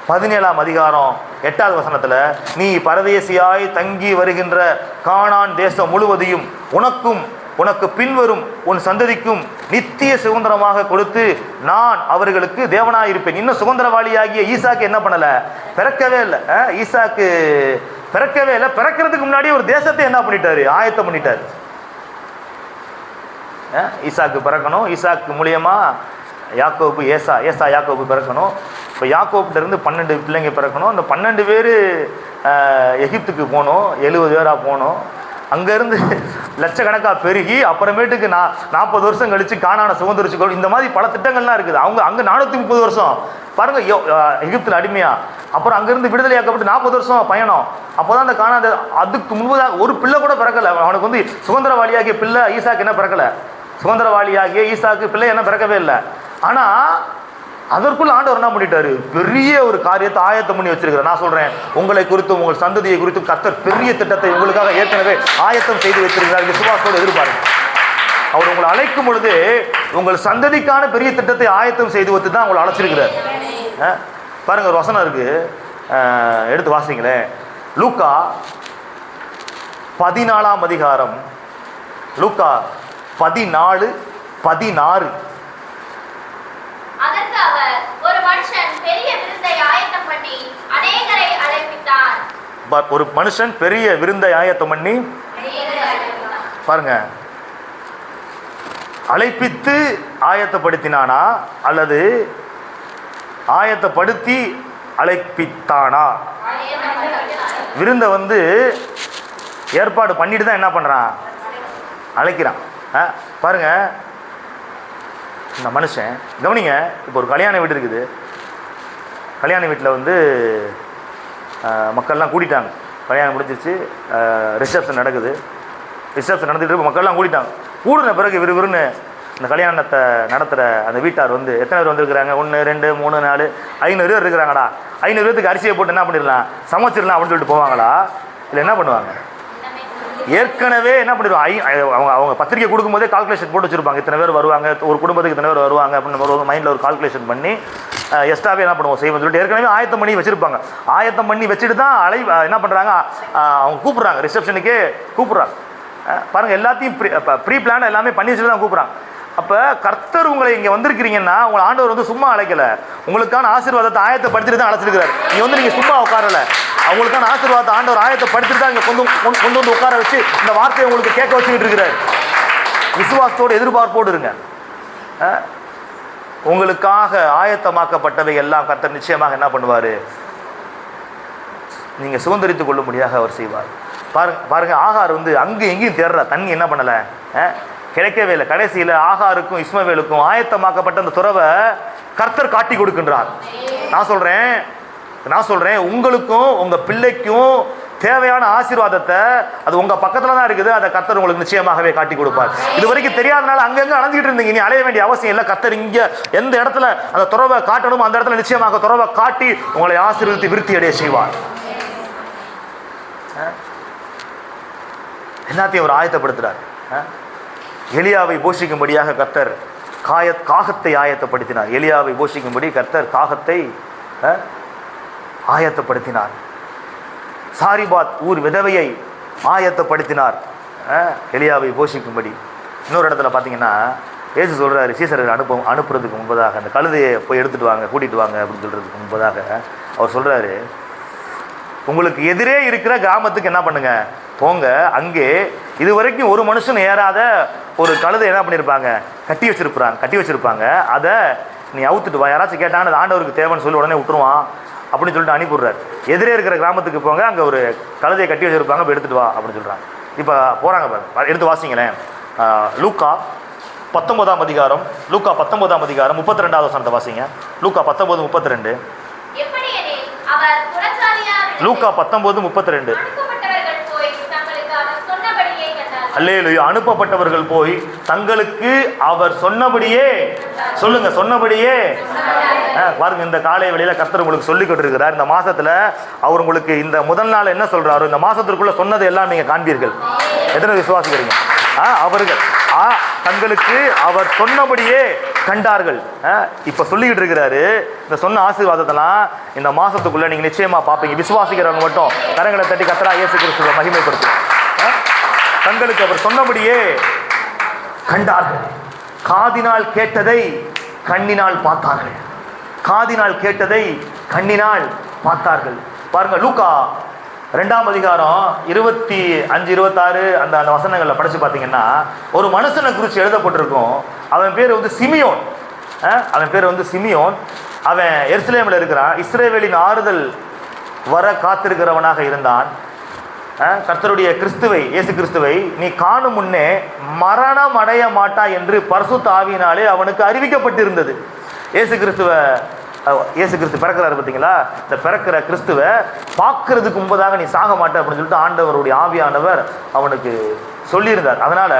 17ஆம் அதிகாரம் 8வது வசனத்தில், நீ பரதேசியாய் தங்கி வருகின்ற கானான் தேசம் முழுவதையும் உனக்கும் உனக்கு பின்வரும் உன் சந்ததிக்கும் நித்திய சுதந்திரமாக கொடுத்து நான் அவர்களுக்கு தேவனாக இருப்பேன். இன்னும் சுதந்திரவாளியாகிய ஈசாக்கு என்ன பண்ணல? பிறக்கவே இல்லை. ஈசாக்கு பிறக்கவே இல்லை. பிறக்கிறதுக்கு முன்னாடி ஒரு தேசத்தை என்ன பண்ணிட்டாரு? ஆயத்தம் பண்ணிட்டாரு. ஈசாக்கு பிறக்கணும், ஈசாக்கு மூலியமா யாக்கோபு ஏசா யாக்கோபு பிறக்கணும். இப்போ யாக்கோப்கிட்ட இருந்து 12 பிள்ளைங்க பிறக்கணும். அந்த 12 பேர் எகிப்துக்கு போகணும், 70 பேராக போகணும். அங்கேருந்து லட்சக்கணக்காக பெருகி அப்புறமேட்டுக்கு 40 வருஷம் கழித்து கானானை சுதந்திரிச்சுக்கணும். இந்த மாதிரி பல திட்டங்கள்லாம் இருக்குது. அங்கே 430 வருஷம் பாருங்கள் எகிப்தில் அடிமையா, அப்புறம் அங்கேருந்து விடுதலையாக்கப்பட்டு 40 வருஷம் பயணம். அப்போ தான் அந்த கானான், அதுக்கு முன்பதாக ஒரு பிள்ளை கூட பிறக்கலை. அவனுக்கு சுதந்திரவாளியாகிய பிள்ளை ஈசாக்கு என்ன பிறக்கலை? சுதந்திரவாளியாகிய ஈசாக்கு பிள்ளை என்ன பிறக்கவே இல்லை. ஆனால் அதற்குள்ள ஆண்டவர் என்ன பண்ணிட்டாரு? பெரிய ஒரு காரியத்தை ஆயத்தம் பண்ணி வச்சிருக்கிறார். நான் சொல்றேன், உங்களை குறித்தும் உங்கள் சந்ததியை குறித்தும் கர்த்தர் பெரிய திட்டத்தை உங்களுக்காக ஏற்கனவே ஆயத்தம் செய்து வைத்திருக்கிறார். விசுவாசத்தோடு எதிர்பாருங்க. அவர் உங்களை அழைக்கும் பொழுது உங்கள் சந்ததிக்கான பெரிய திட்டத்தை ஆயத்தம் செய்து வைத்து தான் உங்களை அழைச்சிருக்கிறார். பாருங்க, ஒரு வசனம் இருக்கு, எடுத்து வாசிங்களேன். லூக்கா 14ஆம் அதிகாரம், லூக்கா 14:16. அதற்கு அவர், ஒரு மனுஷன் பெரிய விருந்தை ஆயத்தம் பண்ணி அநேகரை அழைப்பித்தார். ஒரு மனுஷன் பெரிய விருந்தை ஆயத்தம் பண்ணி, பாருங்க, அழைப்பித்து ஆயத்தப்படுத்தினானா அல்லது ஆயத்தப்படுத்தி அழைப்பித்தானா? விருந்தை ஏற்பாடு பண்ணிட்டு தான் என்ன பண்றான்? அழைக்கிறான். பாருங்க, இந்த மனுஷன் கவனிங்க. இப்போ ஒரு கல்யாண வீடு இருக்குது. கல்யாண வீட்டில் மக்கள்லாம் கூட்டிட்டாங்க. கல்யாணம் முடிஞ்சிச்சு, ரிசப்ஷன் நடக்குது. ரிசப்ஷன் நடந்துட்டு மக்கள்லாம் கூட்டிட்டாங்க. கூடின பிறகு விறுவிறுன்னு இந்த கல்யாணத்தை நடத்துகிற அந்த வீட்டார் எத்தனை பேர் வந்துருக்குறாங்க? 1 2 3 4 500 பேர் இருக்கிறாங்கடா. 500 பேருக்கு அரிசியை போட்டு என்ன பண்ணிடலாம்? சமைச்சிடலாம் அப்படின்னு சொல்லிட்டு போவாங்களா? இல்லை என்ன பண்ணுவாங்க? ஏற்கனவே என்ன பண்ணிடுவாங்க? அவங்க பத்திரிக்கை கொடுக்கும்போதே கால்குலேஷன் போட்டு வச்சுருப்பாங்க. இத்தனை பேர் வருவாங்க, ஒரு குடும்பத்துக்கு இத்தனை பேர் வருவாங்க அப்படின்னு ஒரு மைண்டில் ஒரு கால்குலேஷன் பண்ணி எக்ஸ்ட்ராவே என்ன பண்ணுவோம் செய்வோம் சொல்லிட்டு ஏற்கனவே ஆயத்தம் பண்ணி வச்சுருப்பாங்க. ஆயத்தம் பண்ணி வச்சுட்டு தான் என்ன பண்ணுறாங்க? அவங்க கூப்பிட்றாங்க, ரிசப்ஷனுக்கே கூப்பிட்றாங்க. பாருங்கள், எல்லாத்தையும் ப்ரீ பிளான் எல்லாமே பண்ணி வச்சுட்டு தான் கூப்பிட்றாங்க. அப்போ கர்த்தர் உங்களை இங்கே வந்திருக்கிறீங்கன்னா உங்களை ஆண்டவர் சும்மா அழைக்கலை, உங்களுக்கான ஆசீர்வாதத்தை ஆயத்தப்படுத்திட்டு தான் அழைச்சிருக்கிறார். நீங்கள் சும்மா உட்காரலை, அவங்களுக்கான ஆசீர்வாதத்தை ஆண்டவர் ஆயத்தப்படுத்திட்டு தான் இங்கே கொண்டு உட்கார வச்சு இந்த வார்த்தையை உங்களுக்கு கேட்க வச்சுக்கிட்டு இருக்கிறார். விசுவாசத்தோடு எதிர்பார்ப்போடு இருங்க. உங்களுக்காக ஆயத்தமாக்கப்பட்டவை எல்லாம் கர்த்தர் நிச்சயமாக என்ன பண்ணுவார்? நீங்கள் சுதந்திரித்துக் கொள்ளும்படியாக அவர் செய்வார். பாருங்க, ஆகார் அங்கே எங்கேயும் தேடுற தண்ணி என்ன பண்ணலை? கிடைக்கவே இல்லை. கடைசியில் ஆகாருக்கும் இஸ்மவேலுக்கும் ஆயத்தமாக்கப்பட்ட அந்த துறவை கர்த்தர் காட்டி கொடுக்கின்றார். நான் சொல்றேன் உங்களுக்கும் உங்கள் பிள்ளைக்கும் தேவையான ஆசீர்வாதத்தை அது உங்கள் பக்கத்தில் தான் இருக்குது. அதை கர்த்தர் உங்களுக்கு நிச்சயமாகவே காட்டி கொடுப்பார். இது வரைக்கும் தெரியாதனால அங்கங்கே அலைஞ்சிட்டு இருந்தீங்க. நீ அலைய வேண்டிய அவசியம் இல்லை. கர்த்தர் இங்கே எந்த இடத்துல அந்த துறவை காட்டணுமோ அந்த இடத்துல நிச்சயமாக துறவை காட்டி உங்களை ஆசீர்வதித்து விருத்தி அடைய செய்வார். எல்லாத்தையும் அவர் ஆயத்தப்படுத்துறார். எலியாவை போஷிக்கும்படியாக கர்த்தர் காகத்தை ஆயத்தப்படுத்தினார். எலியாவை போஷிக்கும்படி கர்த்தர் காகத்தை ஆயத்தப்படுத்தினார். சாரிபாத் ஊர் விதவையை ஆயத்தப்படுத்தினார் எலியாவை போஷிக்கும்படி. இன்னொரு இடத்துல பார்த்தீங்கன்னா இயேசு சொல்கிறாரு, சீசர்கள் அனுப்புறதுக்கு முன்பதாக அந்த கழுதையை போய் எடுத்துகிட்டு வாங்க, கூட்டிகிட்டு வாங்க அப்படின்னு சொல்கிறதுக்கு முன்பதாக அவர் சொல்கிறாரு, உங்களுக்கு எதிரே இருக்கிற கிராமத்துக்கு என்ன பண்ணுங்க, போங்க. அங்கே இதுவரைக்கும் ஒரு மனுஷன் ஏறாத ஒரு கழுதை என்ன பண்ணியிருப்பாங்க, கட்டி வச்சிருப்பாங்க. அதை நீ அவுத்துட்டு வா, யாராச்சும் கேட்டான்னு அது ஆண்டவருக்கு தேவைன்னு சொல்லி உடனே விட்டுருவான் அப்படின்னு சொல்லிட்டு அனுப்பிடுறாரு. எதிரே இருக்கிற கிராமத்துக்கு போங்க, அங்கே ஒரு கழுதையை கட்டி வச்சிருப்பாங்க, போய் எடுத்துகிட்டு வா அப்படின்னு சொல்கிறாங்க. இப்போ போகிறாங்க பாருங்க, எடுத்து வாசிங்களேன். லூக்கா 19ஆம் அதிகாரம், லூக்கா 19ஆம் அதிகாரம் 32வது வசனத்தை வாசிங்க. லூக்கா 19:32. லூக்கா 19:32. அல்லேலூயா. அனுப்பப்பட்டவர்கள் போய் தங்களுக்கு அவர் சொன்னபடியே, சொல்லுங்க, சொன்னபடியே. பாருங்க, இந்த காலை வேளையில கர்த்தர் உங்களுக்கு சொல்லி கொண்டிருக்கிறார். இந்த மாசத்துல அவர் உங்களுக்கு இந்த முதல் நாள் என்ன சொல்றாரு, இந்த மாசத்திற்குள்ள சொன்னதை எல்லாம் நீங்க காண்பீர்கள். எத்தனை விசுவாசிக்கிறீங்க? அவர்கள் தங்களுக்கு அவர் சொன்னபடியே கண்டார்கள். இப்ப சொல்லிக்கிட்டு இருக்கிறாரு, இந்த சொன்ன ஆசீர்வாதத்தெல்லாம் இந்த மாசத்துக்குள்ள நீங்க நிச்சயமா பார்ப்பீங்க. விசுவாசிக்கிறவங்க மட்டும் கரங்களை தட்டி கர்த்தரா இயேசு கிறிஸ்துவை மகிமைப்படுத்தும். தங்களுக்கு அவர் சொன்னபடியே கண்டார்கள். காதினால் கேட்டதை கண்ணினால் பார்த்தார்கள். காதினால் கேட்டதை கண்ணினால் பார்த்தார்கள். பாருங்க, லூக்கா 2ஆம் அதிகாரம் 25-26 அந்த வசனங்களை படிச்சு பார்த்தீங்கன்னா ஒரு மனுஷனை குறித்து எழுதப்பட்டிருக்கும். அவன் பேர் வந்து சிமியோன். அவன் எருசலேமில் இருக்கிறான். இஸ்ரவேலின் ஆறுதல் வர காத்திருக்கிறவனாக இருந்தான். கர்த்தருடைய கிறிஸ்துவை, இயேசு கிறிஸ்துவை நீ காணும் முன்னே மரணம் அடைய மாட்டா என்று பரிசுத்த ஆவியினாலே அவனுக்கு அறிவிக்கப்பட்டிருந்தது. இயேசு கிறிஸ்து பிறக்கிறாரு பார்த்தீங்களா, இந்த பிறக்கிற கிறிஸ்துவை பார்க்கறதுக்கு முன்பதாக நீ சாக மாட்டே அப்படின்னு சொல்லிட்டு ஆண்டவருடைய ஆவியானவர் அவனுக்கு சொல்லியிருந்தார். அதனால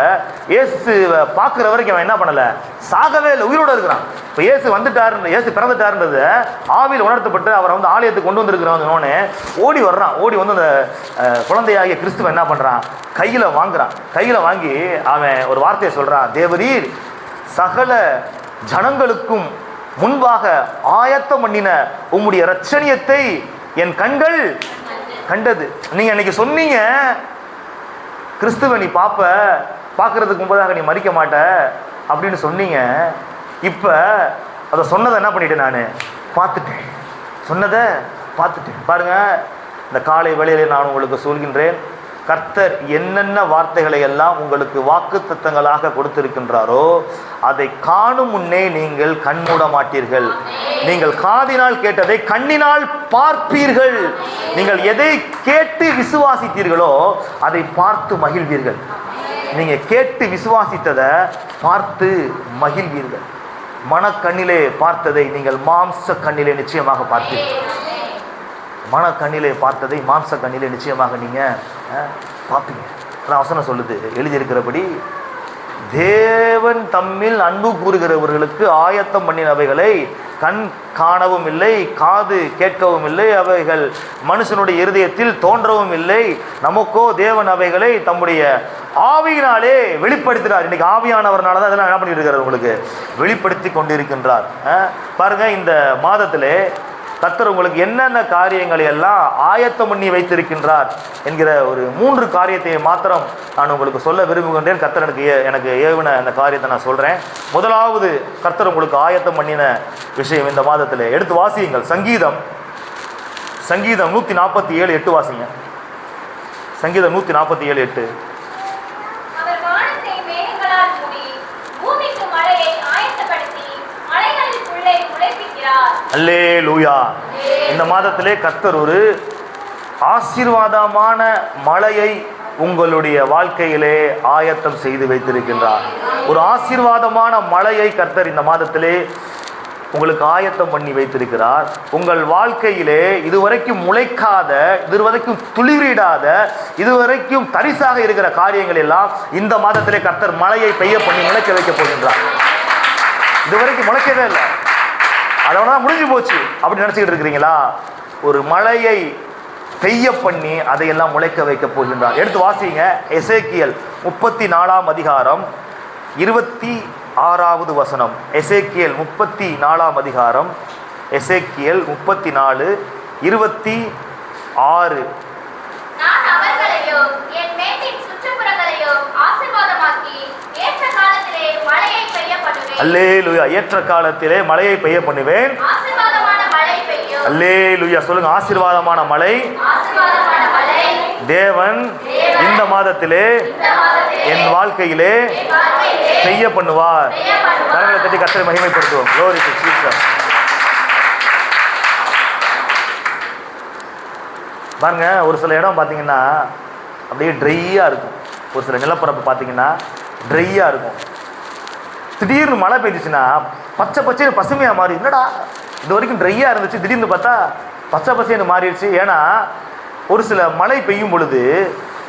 இயேசுவை பார்க்குற வரைக்கும் அவன் என்ன பண்ணலை, சாகவே இல்லை, உயிரோடு இருக்கிறான். இப்போ இயேசு வந்துட்டாரு, இயேசு பிறந்துட்டாருன்றது ஆவியில் உணர்த்தப்பட்டு அவரை வந்து ஆலயத்துக்கு கொண்டு வந்திருக்கிறவனோடனே ஓடி வர்றான். ஓடி வந்து அந்த குழந்தையாகிய கிறிஸ்துவை என்ன பண்ணுறான், கையில் வாங்கி அவன் ஒரு வார்த்தையை சொல்கிறான், தேவரீர் சகல ஜனங்களுக்கும் முன்பாக ஆயத்தம் பண்ணின உம்முடைய இரட்சணியத்தை என் கண்கள் கண்டது. நீங்க அன்னைக்கு சொன்னீங்க கிறிஸ்துவை நீ பார்க்கறதுக்கு முன்பதாக நீ மறிக்க மாட்ட அப்படின்னு சொன்னீங்க. இப்ப அதை சொன்னதை என்ன பண்ணிட்டேன், நான் பார்த்துட்டேன். பாருங்க, இந்த காலை வேளையிலே நான் உங்களுக்கு சொல்கின்றேன், கர்த்தர் என்னென்ன வார்த்தைகளை எல்லாம் உங்களுக்கு வாக்குத்தத்தங்களாக கொடுத்திருக்கின்றாரோ அதை காணும் முன்னே நீங்கள் கண்மூட மாட்டீர்கள். நீங்கள் காதினால் கேட்டதை கண்ணினால் பார்ப்பீர்கள். நீங்கள் எதை கேட்டு விசுவாசித்தீர்களோ அதை பார்த்து மகிழ்வீர்கள். நீங்க கேட்டு விசுவாசித்ததை பார்த்து மகிழ்வீர்கள். மனக்கண்ணிலே பார்த்ததை நீங்கள் மாம்ச கண்ணிலே நிச்சயமாக பார்ப்பீர்கள். மனக்கண்ணிலே பார்த்ததை மாம்ச கண்ணிலே நிச்சயமாக நீங்க பார்ப்பீங்க. அதான் வசனம் சொல்லுது, எழுதியிருக்கிறபடி தேவன் தம்மில் அன்பு கூறுகிறவர்களுக்கு ஆயத்தம் பண்ணினவைகளை கண் காணவும் இல்லை, காது கேட்கவும் இல்லை, அவைகள் மனுஷனுடைய இருதயத்தில் தோன்றவும் இல்லை. நமக்கோ தேவன் அவைகளை தம்முடைய ஆவியினாலே வெளிப்படுத்தினார். இன்னைக்கு ஆவியானவர்னால தான் இதெல்லாம் என்ன பண்ணிட்டு இருக்காரு, உங்களுக்கு வெளிப்படுத்தி கொண்டிருக்கின்றார். பாருங்க, இந்த மாதத்திலே கர்த்தர் உங்களுக்கு என்னென்ன காரியங்களை எல்லாம் ஆயத்தம் பண்ணி வைத்திருக்கின்றார் என்கிற ஒரு 3 காரியத்தை மாத்திரம் நான் உங்களுக்கு சொல்ல விரும்புகின்றேன். கர்த்தர் எனக்கு ஏவின அந்த காரியத்தை நான் சொல்கிறேன். முதலாவது கர்த்தர் உங்களுக்கு ஆயத்தம் பண்ணின விஷயம் இந்த மாதத்தில் எடுத்து வாசியுங்கள். சங்கீதம் 147:8 வாசிங்க. சங்கீதம் 147:8. அல்லேலூயா. இந்த மாதத்திலே கர்த்தர் ஒரு ஆசீர்வாதமான மழையை உங்களுடைய வாழ்க்கையிலே ஆயத்தம் செய்து வைத்திருக்கின்றார். ஒரு ஆசீர்வாதமான மழையை கர்த்தர் இந்த மாதத்திலே உங்களுக்கு ஆயத்தம் பண்ணி வைத்திருக்கிறார். உங்கள் வாழ்க்கையிலே இதுவரைக்கும் முளைக்காத, இதுவரைக்கும் துளிரிடாத, இதுவரைக்கும் தரிசாக இருக்கிற காரியங்கள் எல்லாம் இந்த மாதத்திலே கர்த்தர் மழையை பெய்ய பண்ணி முளைக்க வைக்க போகின்றார். இதுவரைக்கும் முளைக்கவே இல்லை, அதோட முடிஞ்சு போச்சு அப்படி நினச்சிக்கிட்டு இருக்கிறீங்களா? ஒரு மழையை பெய்ய பண்ணி அதையெல்லாம் முளைக்க வைக்க போகின்றார். எடுத்து வாசிங்க. எசேக்கியல் 34ஆம் அதிகாரம் 26வது வசனம். எசேக்கியல் 34ஆம் அதிகாரம், எசேக்கியல் 34 26. நான் அவர்களையும் என் மேட்டின் சுற்றுப்புறங்களையும் ஆசீர்வாதமாக்கி ஏற்ற காலத்திலே மழையை பெய்ய பண்ணுவேன். அல்லேலூயா. ஏற்ற காலத்திலே மழையை பெய்ய பண்ணுவேன். ஆசீர்வாதமான மழை பெய்யும். அல்லேலூயா. சொல்லுங்க, ஆசீர்வாதமான மழை ஆசீர்வாதமான மழை தேவன் இந்த மாதத்திலே என் வாழ்க்கையிலே பெய்ய பண்ணுவார். கரங்களை தட்டி கர்த்தரை மகிமைப்படுத்துவோம். Glory to Jesus. பாருங்க, ஒரு சில இடம் பார்த்தீங்கன்னா அப்படியே ட்ரையாக இருக்கும். ஒரு சில நிலப்பரப்பு பார்த்தீங்கன்னா ட்ரையாக இருக்கும். திடீர்னு மழை பெய்ஞ்சிச்சுன்னா பச்சை பச்சைன்னு பசுமையாக மாறி, என்னடா இது வரைக்கும் ட்ரையாக இருந்துச்சு, திடீர்னு பார்த்தா பச்சை பச்சைன்னு மாறிடுச்சு. ஏன்னா ஒரு சில மழை பெய்யும் பொழுது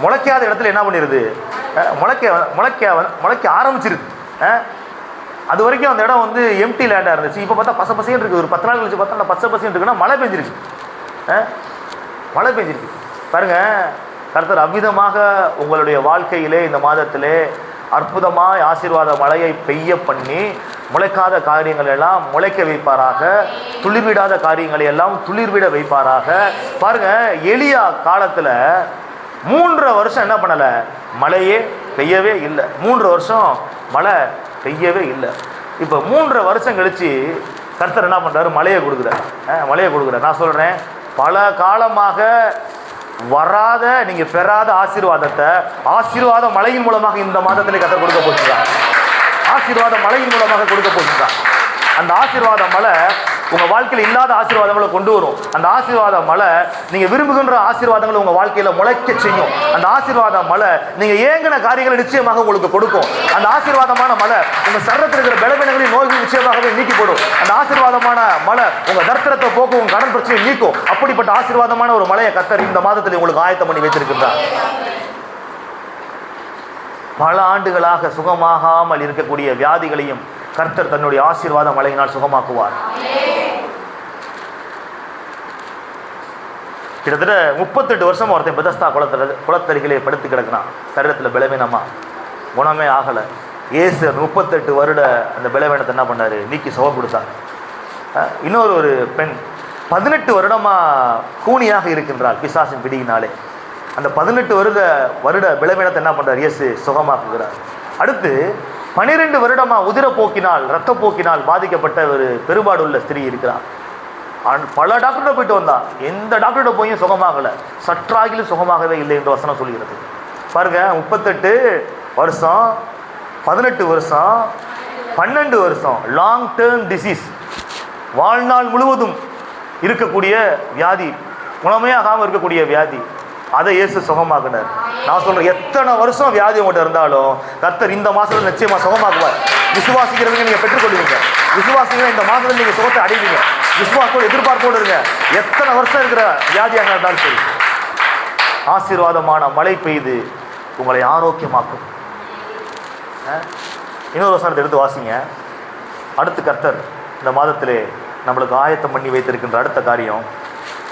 முளைக்காத இடத்துல என்ன பண்ணிடுது, முளைக்க ஆரம்பிச்சிருது. அது வரைக்கும் அந்த இடம் வந்து எம்டி லேண்டாக இருந்துச்சு. இப்போ பார்த்தா பசை பசைன்னு இருக்குது. ஒரு 10 நாள் கழிச்சு பார்த்தா பச்சை பசைன்னு இருக்குன்னா மழை பெஞ்சிருக்கு. மழை பெஞ்சிருக்கு. பாருங்க, கர்த்தர் அவ்விதமாக உங்களுடைய வாழ்க்கையிலே இந்த மாதத்திலே அற்புதமாய் ஆசீர்வாத மழையை பெய்ய பண்ணி முளைக்காத காரியங்கள் எல்லாம் முளைக்க வைப்பாராக. துளிர்விடாத காரியங்களை எல்லாம் துளிர்விட வைப்பாராக. பாருங்க, எலியா காலத்தில் 3 வருஷம் என்ன பண்ணலை, மழையே பெய்யவே இல்லை. 3 வருஷம் மழை பெய்யவே இல்லை. இப்போ 3 வருஷம் கழித்து கர்த்தர் என்ன பண்ணுறாரு, மழையை கொடுக்குறார். நான் சொல்கிறேன், பல காலமாக வராத நீங்கள் பெறாத ஆசீர்வாதத்தை ஆசீர்வாத மழையின் மூலமாக இந்த மாதத்திலே கர்த்தர் கொடுக்க போகிறார். ஆசீர்வாத மழையின் மூலமாக கொடுக்க போகிறார். அந்த ஆசீர்வாத மழை உங்கள் வாழ்க்கையில் இல்லாத ஆசீர்வாதங்களை கொண்டு வரும். அந்த ஆசீர்வாத மழை நீங்கள் விரும்புகின்ற ஆசீர்வாதங்களை உங்கள் வாழ்க்கையில் முளைக்க செய்யும். அந்த ஆசீர்வாத மழை நீங்கள் ஏங்கின காரியங்களை நிச்சயமாக உங்களுக்கு கொடுக்கும். அந்த ஆசீர்வாதமான மழை உங்கள் சரீரத்தில் இருக்கிற பலவீனங்களையும் நோய்கள் நிச்சயமாகவே நீக்கி போடும். அந்த ஆசீர்வாதமான மழை உங்கள் தரித்திரத்தை போக்கும், உங்கள் கடன் பிரச்சனையை நீக்கும். அப்படிப்பட்ட ஆசீர்வாதமான ஒரு மழையை கர்த்தர் இந்த மாதத்தில் உங்களுக்கு ஆயத்தம் பண்ணி வைத்திருக்கின்றார். பல ஆண்டுகளாக சுகமாகாமல் இருக்கக்கூடிய வியாதிகளையும் கர்த்தர் தன்னுடைய ஆசீர்வாத மழையினால் சுகமாக்குவார். கிட்டத்தட்ட 38 வருஷம் ஒருத்தன் பெதஸ்தா குளத்தருகிலே படுத்து கிடக்குறான். சரீரத்தில் பலவீனமா, குணமே ஆகலை. இயேசு 38 வருட அந்த பலவீனத்தை என்ன பண்ணார், நீக்கி சுகம் கொடுத்தார். இன்னொரு ஒரு பெண் 18 வருடமாக கூனியாக இருக்கின்றாள் பிசாசின் பிடியினாலே. அந்த 18 வருட பலவீனத்தை என்ன பண்ணுறார், இயேசு சுகமாக்குகிறார். அடுத்து 12 வருடமாக உதிரப்போக்கினால் இரத்தப்போக்கினால் பாதிக்கப்பட்ட ஒரு பெரும்பாடுள்ள ஸ்திரீ இருக்கிறார். பல டாக்டர்கிட்ட போயிட்டு வந்தா, எந்த டாக்டர்கிட்ட போயும் சுகமாகலை, சற்றாகிலும் சுகமாகவே இல்லை என்று வசனம் சொல்கிறது. பாருங்க, 38 வருஷம், 18 வருஷம், 12 வருஷம் லாங் டேர்ம் டிசீஸ், வாழ்நாள் முழுவதும் இருக்கக்கூடிய வியாதி, குணமே ஆகாமல் இருக்கக்கூடிய வியாதி, அதை இயேசு சுகமாக்குனார். நான் சொல்றேன், எத்தனை வருஷம் வியாதி உங்கள்கிட்ட இருந்தாலும் கர்த்தர் இந்த மாதத்தில் நிச்சயமாக சுகமாக்குவார். விசுவாசிக்கிறவங்க நீங்கள் பெற்றுக்கொள்வீங்க. விசுவாசிக்கிற இந்த மாதத்தில் நீங்கள் சுகத்தை அடைவீங்க. விசுவாசத்தோடு எதிர்பார்ப்போடு இருங்க. எத்தனை வருஷம் இருக்கிற வியாதியாக இருந்தாலும் சரி, ஆசீர்வாதமான மழை பெய்து உங்களை ஆரோக்கியமாக்கும். இன்னொரு வசனத்தை எடுத்து வாசிங்க. அடுத்து கர்த்தர் இந்த மாதத்திலே நம்மளுக்கு ஆயத்தம் பண்ணி வைத்திருக்கின்ற அடுத்த காரியம்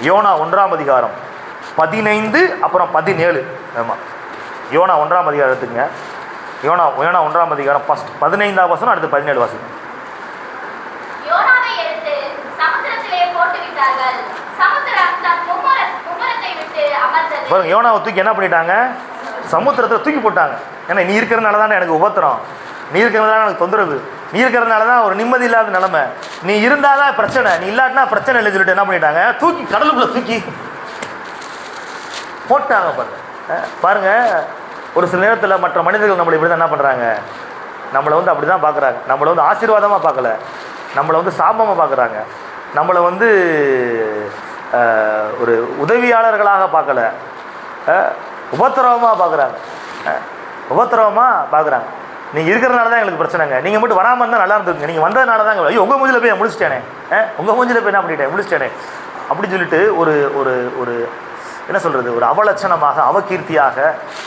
யோனா 1ஆம் அதிகாரம் 15 அப்புறம் 17. ஆமாம், யோனா 1ஆம் அதிகாரம் எடுத்துங்க. யோனா 1ஆம் அதிகாரம் 15ஆம் வசனம், அடுத்து 17 வாசிங்க. யோனாவை எடுத்து சமுத்திரத்திலே போட்டு விட்டார்கள். சமுத்திரம் தன் மும்முரத்தை விட்டு அமர்ந்தது. பாருங்க, யோனாவை தூக்கி என்ன பண்ணிட்டாங்க, சமுத்திரத்தில் தூக்கி போட்டாங்க. ஏன்னா நீ இருக்கிறதுனால தானே எனக்கு உபத்திரம், நீ இருக்கிறதுனால எனக்கு தொந்தரவு, நீ இருக்கிறதுனால தான் ஒரு நிம்மதி இல்லாத நிலைமை, நீ இருந்தால் தான் பிரச்சனை, நீ இல்லாட்டினா பிரச்சனை இல்லைன்னு சொல்லிட்டு என்ன பண்ணிட்டாங்க, தூக்கி கடலுக்குள்ளே தூக்கி போட்டாங்க. பாருங்க, ஒரு சில நேரத்தில் மற்ற மனிதர்கள் நம்மளை இப்படி தான் என்ன பண்ணுறாங்க, நம்மளை வந்து அப்படி தான் பார்க்குறாங்க. நம்மளை வந்து ஆசீர்வாதமாக பார்க்கல, நம்மளை வந்து சாபமாக பார்க்குறாங்க, நம்மளை வந்து ஒரு உதவியாளர்களாக பார்க்கல, உபத்திரவமாக பார்க்குறாங்க. நீங்கள் இருக்கிறதுனால தான் எங்களுக்கு பிரச்சனைங்க, நீங்கள் மட்டும் வராமல் இருந்தால் நல்லா இருந்துருங்க, நீங்கள் வந்ததுனால தான் ஐயோ உங்கள் மூஞ்சில் போய் முடிச்சிட்டேனே, உங்கள் மூஞ்சில் போய் என்ன பண்ணிட்டேன் முடிச்சிட்டேனே அப்படின்னு சொல்லிட்டு ஒரு ஒரு ஒரு என்ன சொல்கிறது, ஒரு அவலட்சணமாக, அவகீர்த்தியாக,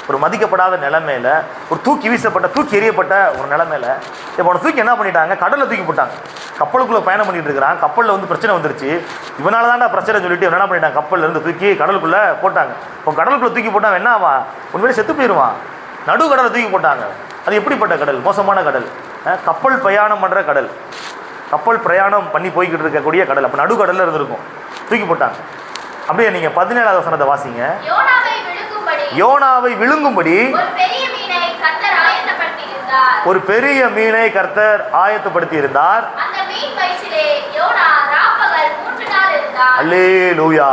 ஒரு மதிக்கப்படாத நிலைமையில், ஒரு தூக்கி வீசப்பட்ட, தூக்கி எறியப்பட்ட ஒரு நிலைமையில் இப்போ அவனை தூக்கி என்ன பண்ணிட்டாங்க, கடலில் தூக்கி போட்டாங்க. கப்பலுக்குள்ளே பயணம் பண்ணிட்டு இருக்கிறான், கப்பலில் வந்து பிரச்சனை வந்துருச்சு, இவனால தான்டா பிரச்சனை சொல்லிட்டு இவன் என்ன பண்ணிட்டாங்க, கப்பலில் இருந்து தூக்கி கடலுக்குள்ளே போட்டாங்க. இப்போ கடலுக்குள்ளே தூக்கி போட்டான் என்ன ஆவான், உண்மையிலே செத்து போயிடுவான். நடு கடலை தூக்கி போட்டாங்க. அது எப்படிப்பட்ட கடல், மோசமான கடல், கப்பல் பிரயாணம் பண்ணுற கடல், கப்பல் பிரயாணம் பண்ணி போய்கிட்டு இருக்கக்கூடிய கடல். அப்போ நடு கடலில் இருந்திருக்கும், தூக்கி போட்டாங்க. அப்படியே நீங்க 17வது வசனத்தை வாசிங்க. யோனாவை விழுங்கும்படி ஒரு பெரிய மீனை கர்த்தர் ஆயத்தப்படுத்தி இருந்தார். அந்த மீன் வயிற்றிலே யோனா ராப்பகல் 3 நாள் இருந்தார். அல்லேலூயா.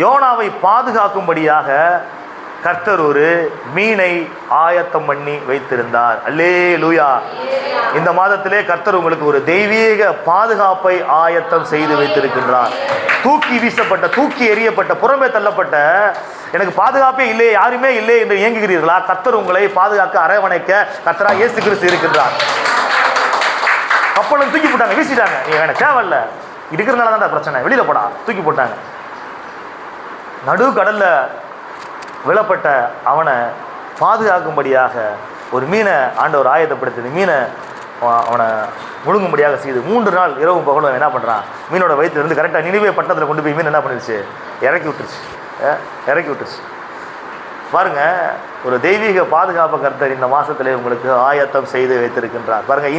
யோனாவை பாதுகாக்கும்படியாக கர்த்தர் ஒரு மீனை ஆயத்தம் பண்ணி வைத்திருந்தார். அல்லேலூயா. இந்த மாதத்திலே கர்த்தர் உங்களுக்கு ஒரு தெய்வீக பாதுகாப்பை ஆயத்தம் செய்து வைத்திருக்கின்றார். தூக்கி வீசப்பட்ட, தூக்கி எறியப்பட்ட, புறமே தள்ளப்பட்ட, எனக்கு பாதுகாப்பே இல்லை, யாருமே இல்லை என்று இயங்குகிறீர்களா? கர்த்தர் உங்களை பாதுகாக்க, அரவணைக்க கர்த்தராகிய இயேசு கிறிஸ்து இருக்கின்றார். கப்பலும் தூக்கி போட்டாங்க, வீசிட்டாங்க. நீ எனக்கு தேவையில்ல, இருக்கிறதுனால தான் பிரச்சனை, வெளியில போடா, தூக்கி போட்டாங்க. நடு கடல்ல விழப்பட்ட அவனை பாதுகாக்கும்படியாக ஒரு மீனை ஆண்டவர் ஆயத்தப்படுத்தி மீனை அவனை முழுங்கும்படியாக செய்து 3 நாள் இரவும் பகலும் என்ன பண்ணுறான், மீனோட வயிற்றுலேருந்து கரெக்டாக நினைவே பட்டணத்தில் கொண்டு போய் மீன் என்ன பண்ணிடுச்சு, இறக்கி விட்டுருச்சு. பாருங்க, ஒரு தெய்வீக பாதுகாப்பு கர்த்தர் இந்த மாசத்திலே உங்களுக்கு ஆயத்தம் செய்து வைத்திருக்கின்றார். பாருங்க,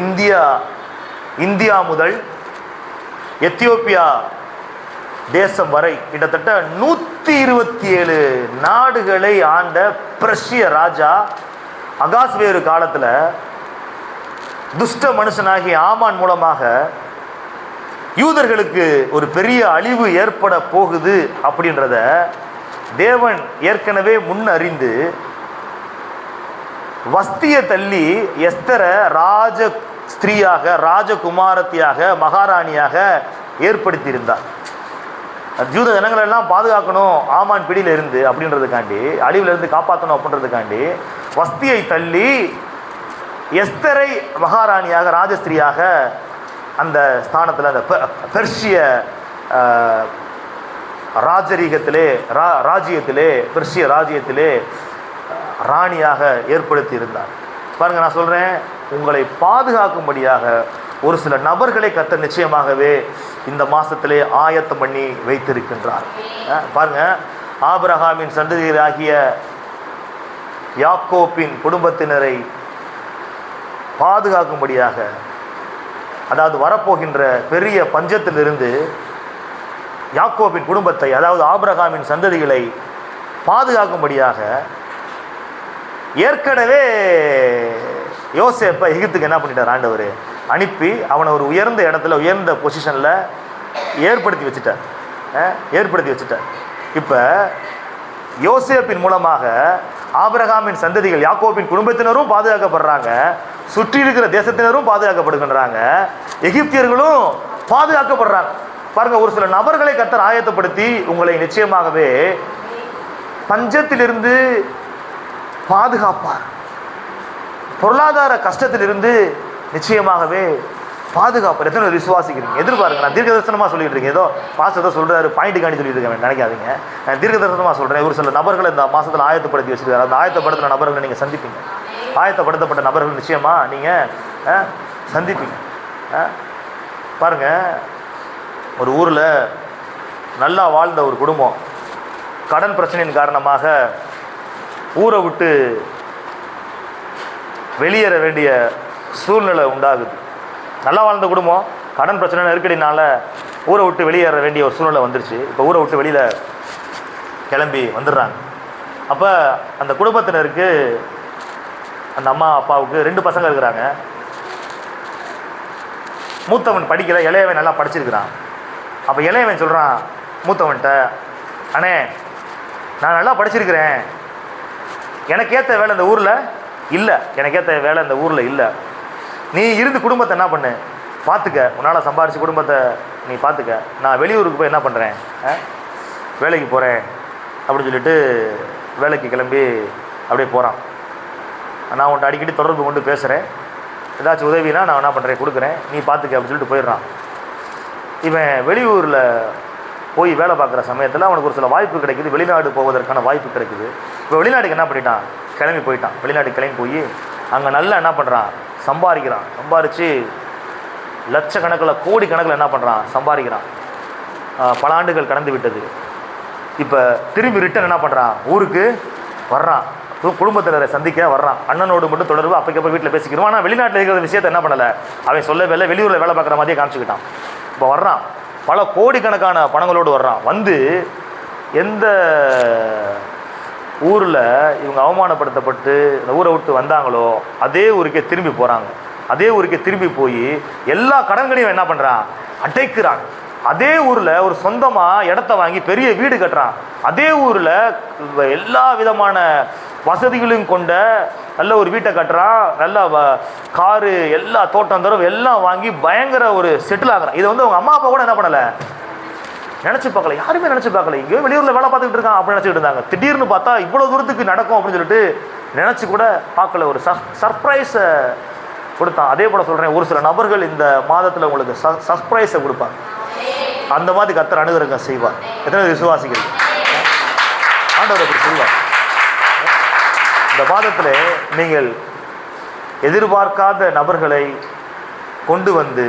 இந்தியா முதல் எத்தியோப்பியா தேசம் வரை கிட்டத்தட்ட 127 நாடுகளை ஆண்ட பெர்ஷிய ராஜா அகாஸ்வேரு காலத்தில் துஷ்ட மனுஷனாகிய ஆமான் மூலமாக யூதர்களுக்கு ஒரு பெரிய அழிவு ஏற்பட போகுது அப்படின்றத தேவன் ஏற்கனவே முன் அறிந்து வஸ்தியை தள்ளி எஸ்தரை ராஜ ஸ்திரீயாக, ராஜகுமாரத்தியாக, மகாராணியாக ஏற்படுத்தியிருந்தார். யூத ஜனங்கள் எல்லாம் பாதுகாக்கணும் ஆமான் பிடியில இருந்து அப்படின்றதுக்காண்டி, அழிவுல இருந்து காப்பாற்றணும் அப்படின்றதுக்காண்டி வஸ்தியை தள்ளி எஸ்தரை மகாராணியாக, ராஜஸ்திரியாக அந்த ஸ்தானத்தில், அந்த பெர்ஷிய ராஜ்யத்திலே பெர்ஷிய ராஜ்யத்திலே ராணியாக ஏற்படுத்தி இருந்தார். பாருங்க, நான் சொல்றேன், உங்களை பாதுகாக்கும்படியாக ஒரு சில நபர்களை கர்த்தர் நிச்சயமாகவே இந்த மாசத்திலே ஆயத்தம் பண்ணி வைத்திருக்கின்றார். பாருங்க, ஆபிரகாமின் சந்ததியராகிய யாக்கோப்பின் குடும்பத்தினரை பாதுகாக்கும்படியாக, அதாவது வரப்போகின்ற பெரிய பஞ்சத்திலிருந்து யாக்கோபின் குடும்பத்தை, அதாவது ஆபிரகாமின் சந்ததிகளை பாதுகாக்கும்படியாக ஏற்கனவே யோசேப்பை எகிப்துக்கு என்ன பண்ணிட்டார் ஆண்டவர், அனுப்பி அவனை ஒரு உயர்ந்த இடத்துல, உயர்ந்த பொசிஷனில் ஏற்படுத்தி வச்சுட்டார். இப்போ யோசேப்பின் மூலமாக ஆபிரகாமின் சந்ததிகள், யாக்கோபின் குடும்பத்தினரும் பாதுகாக்கப்படுறாங்க, சுற்றி இருக்கிற தேசத்தினரும் பாதுகாக்கப்படுகின்றாங்க, எகிப்தியர்களும் பாதுகாக்கப்படுறாங்க. பாருங்க, ஒரு சில நபர்களை கர்த்தர் ஆயத்தப்படுத்தி உங்களை நிச்சயமாகவே பஞ்சத்திலிருந்து பாதுகாப்பார். பொருளாதார கஷ்டத்திலிருந்து நிச்சயமாகவே பாதுகாப்பார். எத்தனை விசுவாசிக்கிறீங்க? எதிர்பாருங்க. நான் தீர்க்க தரிசனமாக சொல்லிட்டு இருக்கேன், ஏதோ பாஸ்டர் தான் சொல்றாரு பாயிண்ட் காண்டி சொல்லிட்டு இருக்கேன் நினைக்காதீங்க. நான் தீர்க்க தரிசனமாக சொல்றேன். ஒரு சில நபர்களை இந்த மாசத்துல ஆயத்தப்படுத்தி வச்சிருக்காரு. அந்த ஆயத்தப்படுத்தின நபர்களை நீங்க சந்திப்பீங்க. ஆயத்தப்படுத்தப்பட்ட நபர்கள் நிச்சயமா நீங்க சந்திப்பீங்க. பாருங்க, ஒரு ஊர்ல நல்லா வாழ்ந்த ஒரு குடும்பம் கடன் பிரச்சனையின் காரணமாக ஊரை விட்டு வெளியேற வேண்டிய சூழ்நிலை உண்டாகுது. நல்லா வாழ்ந்த குடும்பம் கடன் பிரச்சனை நெருக்கடினால ஊரை விட்டு வெளியேற வேண்டிய ஒரு சூழ்நிலை வந்துருச்சு. இப்போ ஊரை விட்டு வெளியில் கிளம்பி வந்துடுறாங்க. அப்போ அந்த குடும்பத்தினருக்கு, அந்த அம்மா அப்பாவுக்கு 2 பசங்க இருக்கிறாங்க. மூத்தவன் படிக்கிற, இளையவன் நல்லா படிச்சிருக்கிறான். அப்போ இளையவன் சொல்கிறான் மூத்தவன்கிட்ட, அண்ணே நான் நல்லா படிச்சிருக்கிறேன், எனக்கு ஏற்ற வேலை இந்த ஊரில் இல்லை, நீ இருந்து குடும்பத்தை என்ன பண்ணு பார்த்துக்க, உன்னால் சம்பாரிச்சு குடும்பத்தை நீ பார்த்துக்க, நான் வெளியூருக்கு போய் என்ன பண்ணுறேன், வேலைக்கு போகிறேன் அப்படின்னு சொல்லிட்டு வேலைக்கு கிளம்பி அப்படியே போகிறான். நான் உன்ட்ட அடிக்கடி தொடர்பு கொண்டு பேசுகிறேன், ஏதாச்சும் உதவினா நான் என்ன பண்ணுறேன் கொடுக்குறேன், நீ பார்த்துக்க அப்படின்னு சொல்லிட்டு போயிடுறான். இவன் வெளியூரில் போய் வேலை பார்க்குற சமயத்தில் அவனுக்கு ஒரு சில வாய்ப்பு கிடைக்குது, வெளிநாடு போவதற்கான வாய்ப்பு கிடைக்குது. இப்போ வெளிநாட்டுக்கு என்ன பண்ணிட்டான், கிளம்பி போயிட்டான். வெளிநாட்டுக்கு கிளம்பி போய் அங்கே நல்லா என்ன பண்ணுறான், சம்பாரித்து லட்சக்கணக்கில், கோடிக்கணக்கில் என்ன பண்ணுறான், சம்பாதிக்கிறான். பல ஆண்டுகள் கடந்து விட்டது. இப்போ திரும்பி ரிட்டன் என்ன பண்ணுறான், ஊருக்கு வர்றான், குடும்பத்தினரை சந்திக்க வர்றான். அண்ணனோடு மட்டும் தொடர்பு அப்பக்கப்போ வீட்டில் பேசிக்கிறோம். ஆனால் வெளிநாட்டில் இருக்கிற விஷயத்தை என்ன பண்ணலை, அவன் சொல்லவே இல்லை, வெளியூரில் வேலை பார்க்குற மாதிரியே காமிச்சிக்கிட்டான். இப்போ வர்றான், பல கோடிக்கணக்கான பணங்களோடு வர்றான். வந்து எந்த ஊரில் இவங்க அவமானப்படுத்தப்பட்டு இந்த ஊரை விட்டு வந்தாங்களோ அதே ஊருக்கே திரும்பி போகிறாங்க. அதே ஊருக்கே திரும்பி போய் எல்லா கடன்களையும் என்ன பண்ணுறான், அடைக்கிறான். அதே ஊரில் ஒரு சொந்தமாக இடத்த வாங்கி பெரிய வீடு கட்டுறான். அதே ஊரில் எல்லா விதமான வசதிகளையும் கொண்ட நல்ல ஒரு வீட்டை கட்டுறான். நல்ல காரு, எல்லா தோட்டம் தரம் எல்லாம் வாங்கி பயங்கர ஒரு செட்டில் ஆகுறான். இதை வந்து அவங்க அம்மா அப்பா கூட என்ன பண்ணலை, நினச்சி பார்க்கல, யாருமே நினச்சி பார்க்கல. இங்கேயோ வெளியூரில் வேலை பார்த்துக்கிட்டு இருக்கான் அப்படின்னு நினச்சிக்கிட்டு இருந்தாங்க. திடீர்னு பார்த்தா இவ்வளோ தூரத்துக்கு நடக்கும் அப்படின்னு சொல்லிட்டு நினச்சி கூட பார்க்கல. ஒரு சர்ப்ரைஸை கொடுத்தான். அதே போல் சொல்கிறேன், ஒரு சில நபர்கள் இந்த மாதத்தில் உங்களுக்கு சர்ப்ரைஸை கொடுப்பாங்க. அந்த மாதிரி கர்த்தர் அணுகுறங்க செய்வார். எத்தனை விசுவாசிகள் ஆண்டவர் அப்படி செய்வார். இந்த மாதத்தில் நீங்கள் எதிர்பார்க்காத நபர்களை கொண்டு வந்து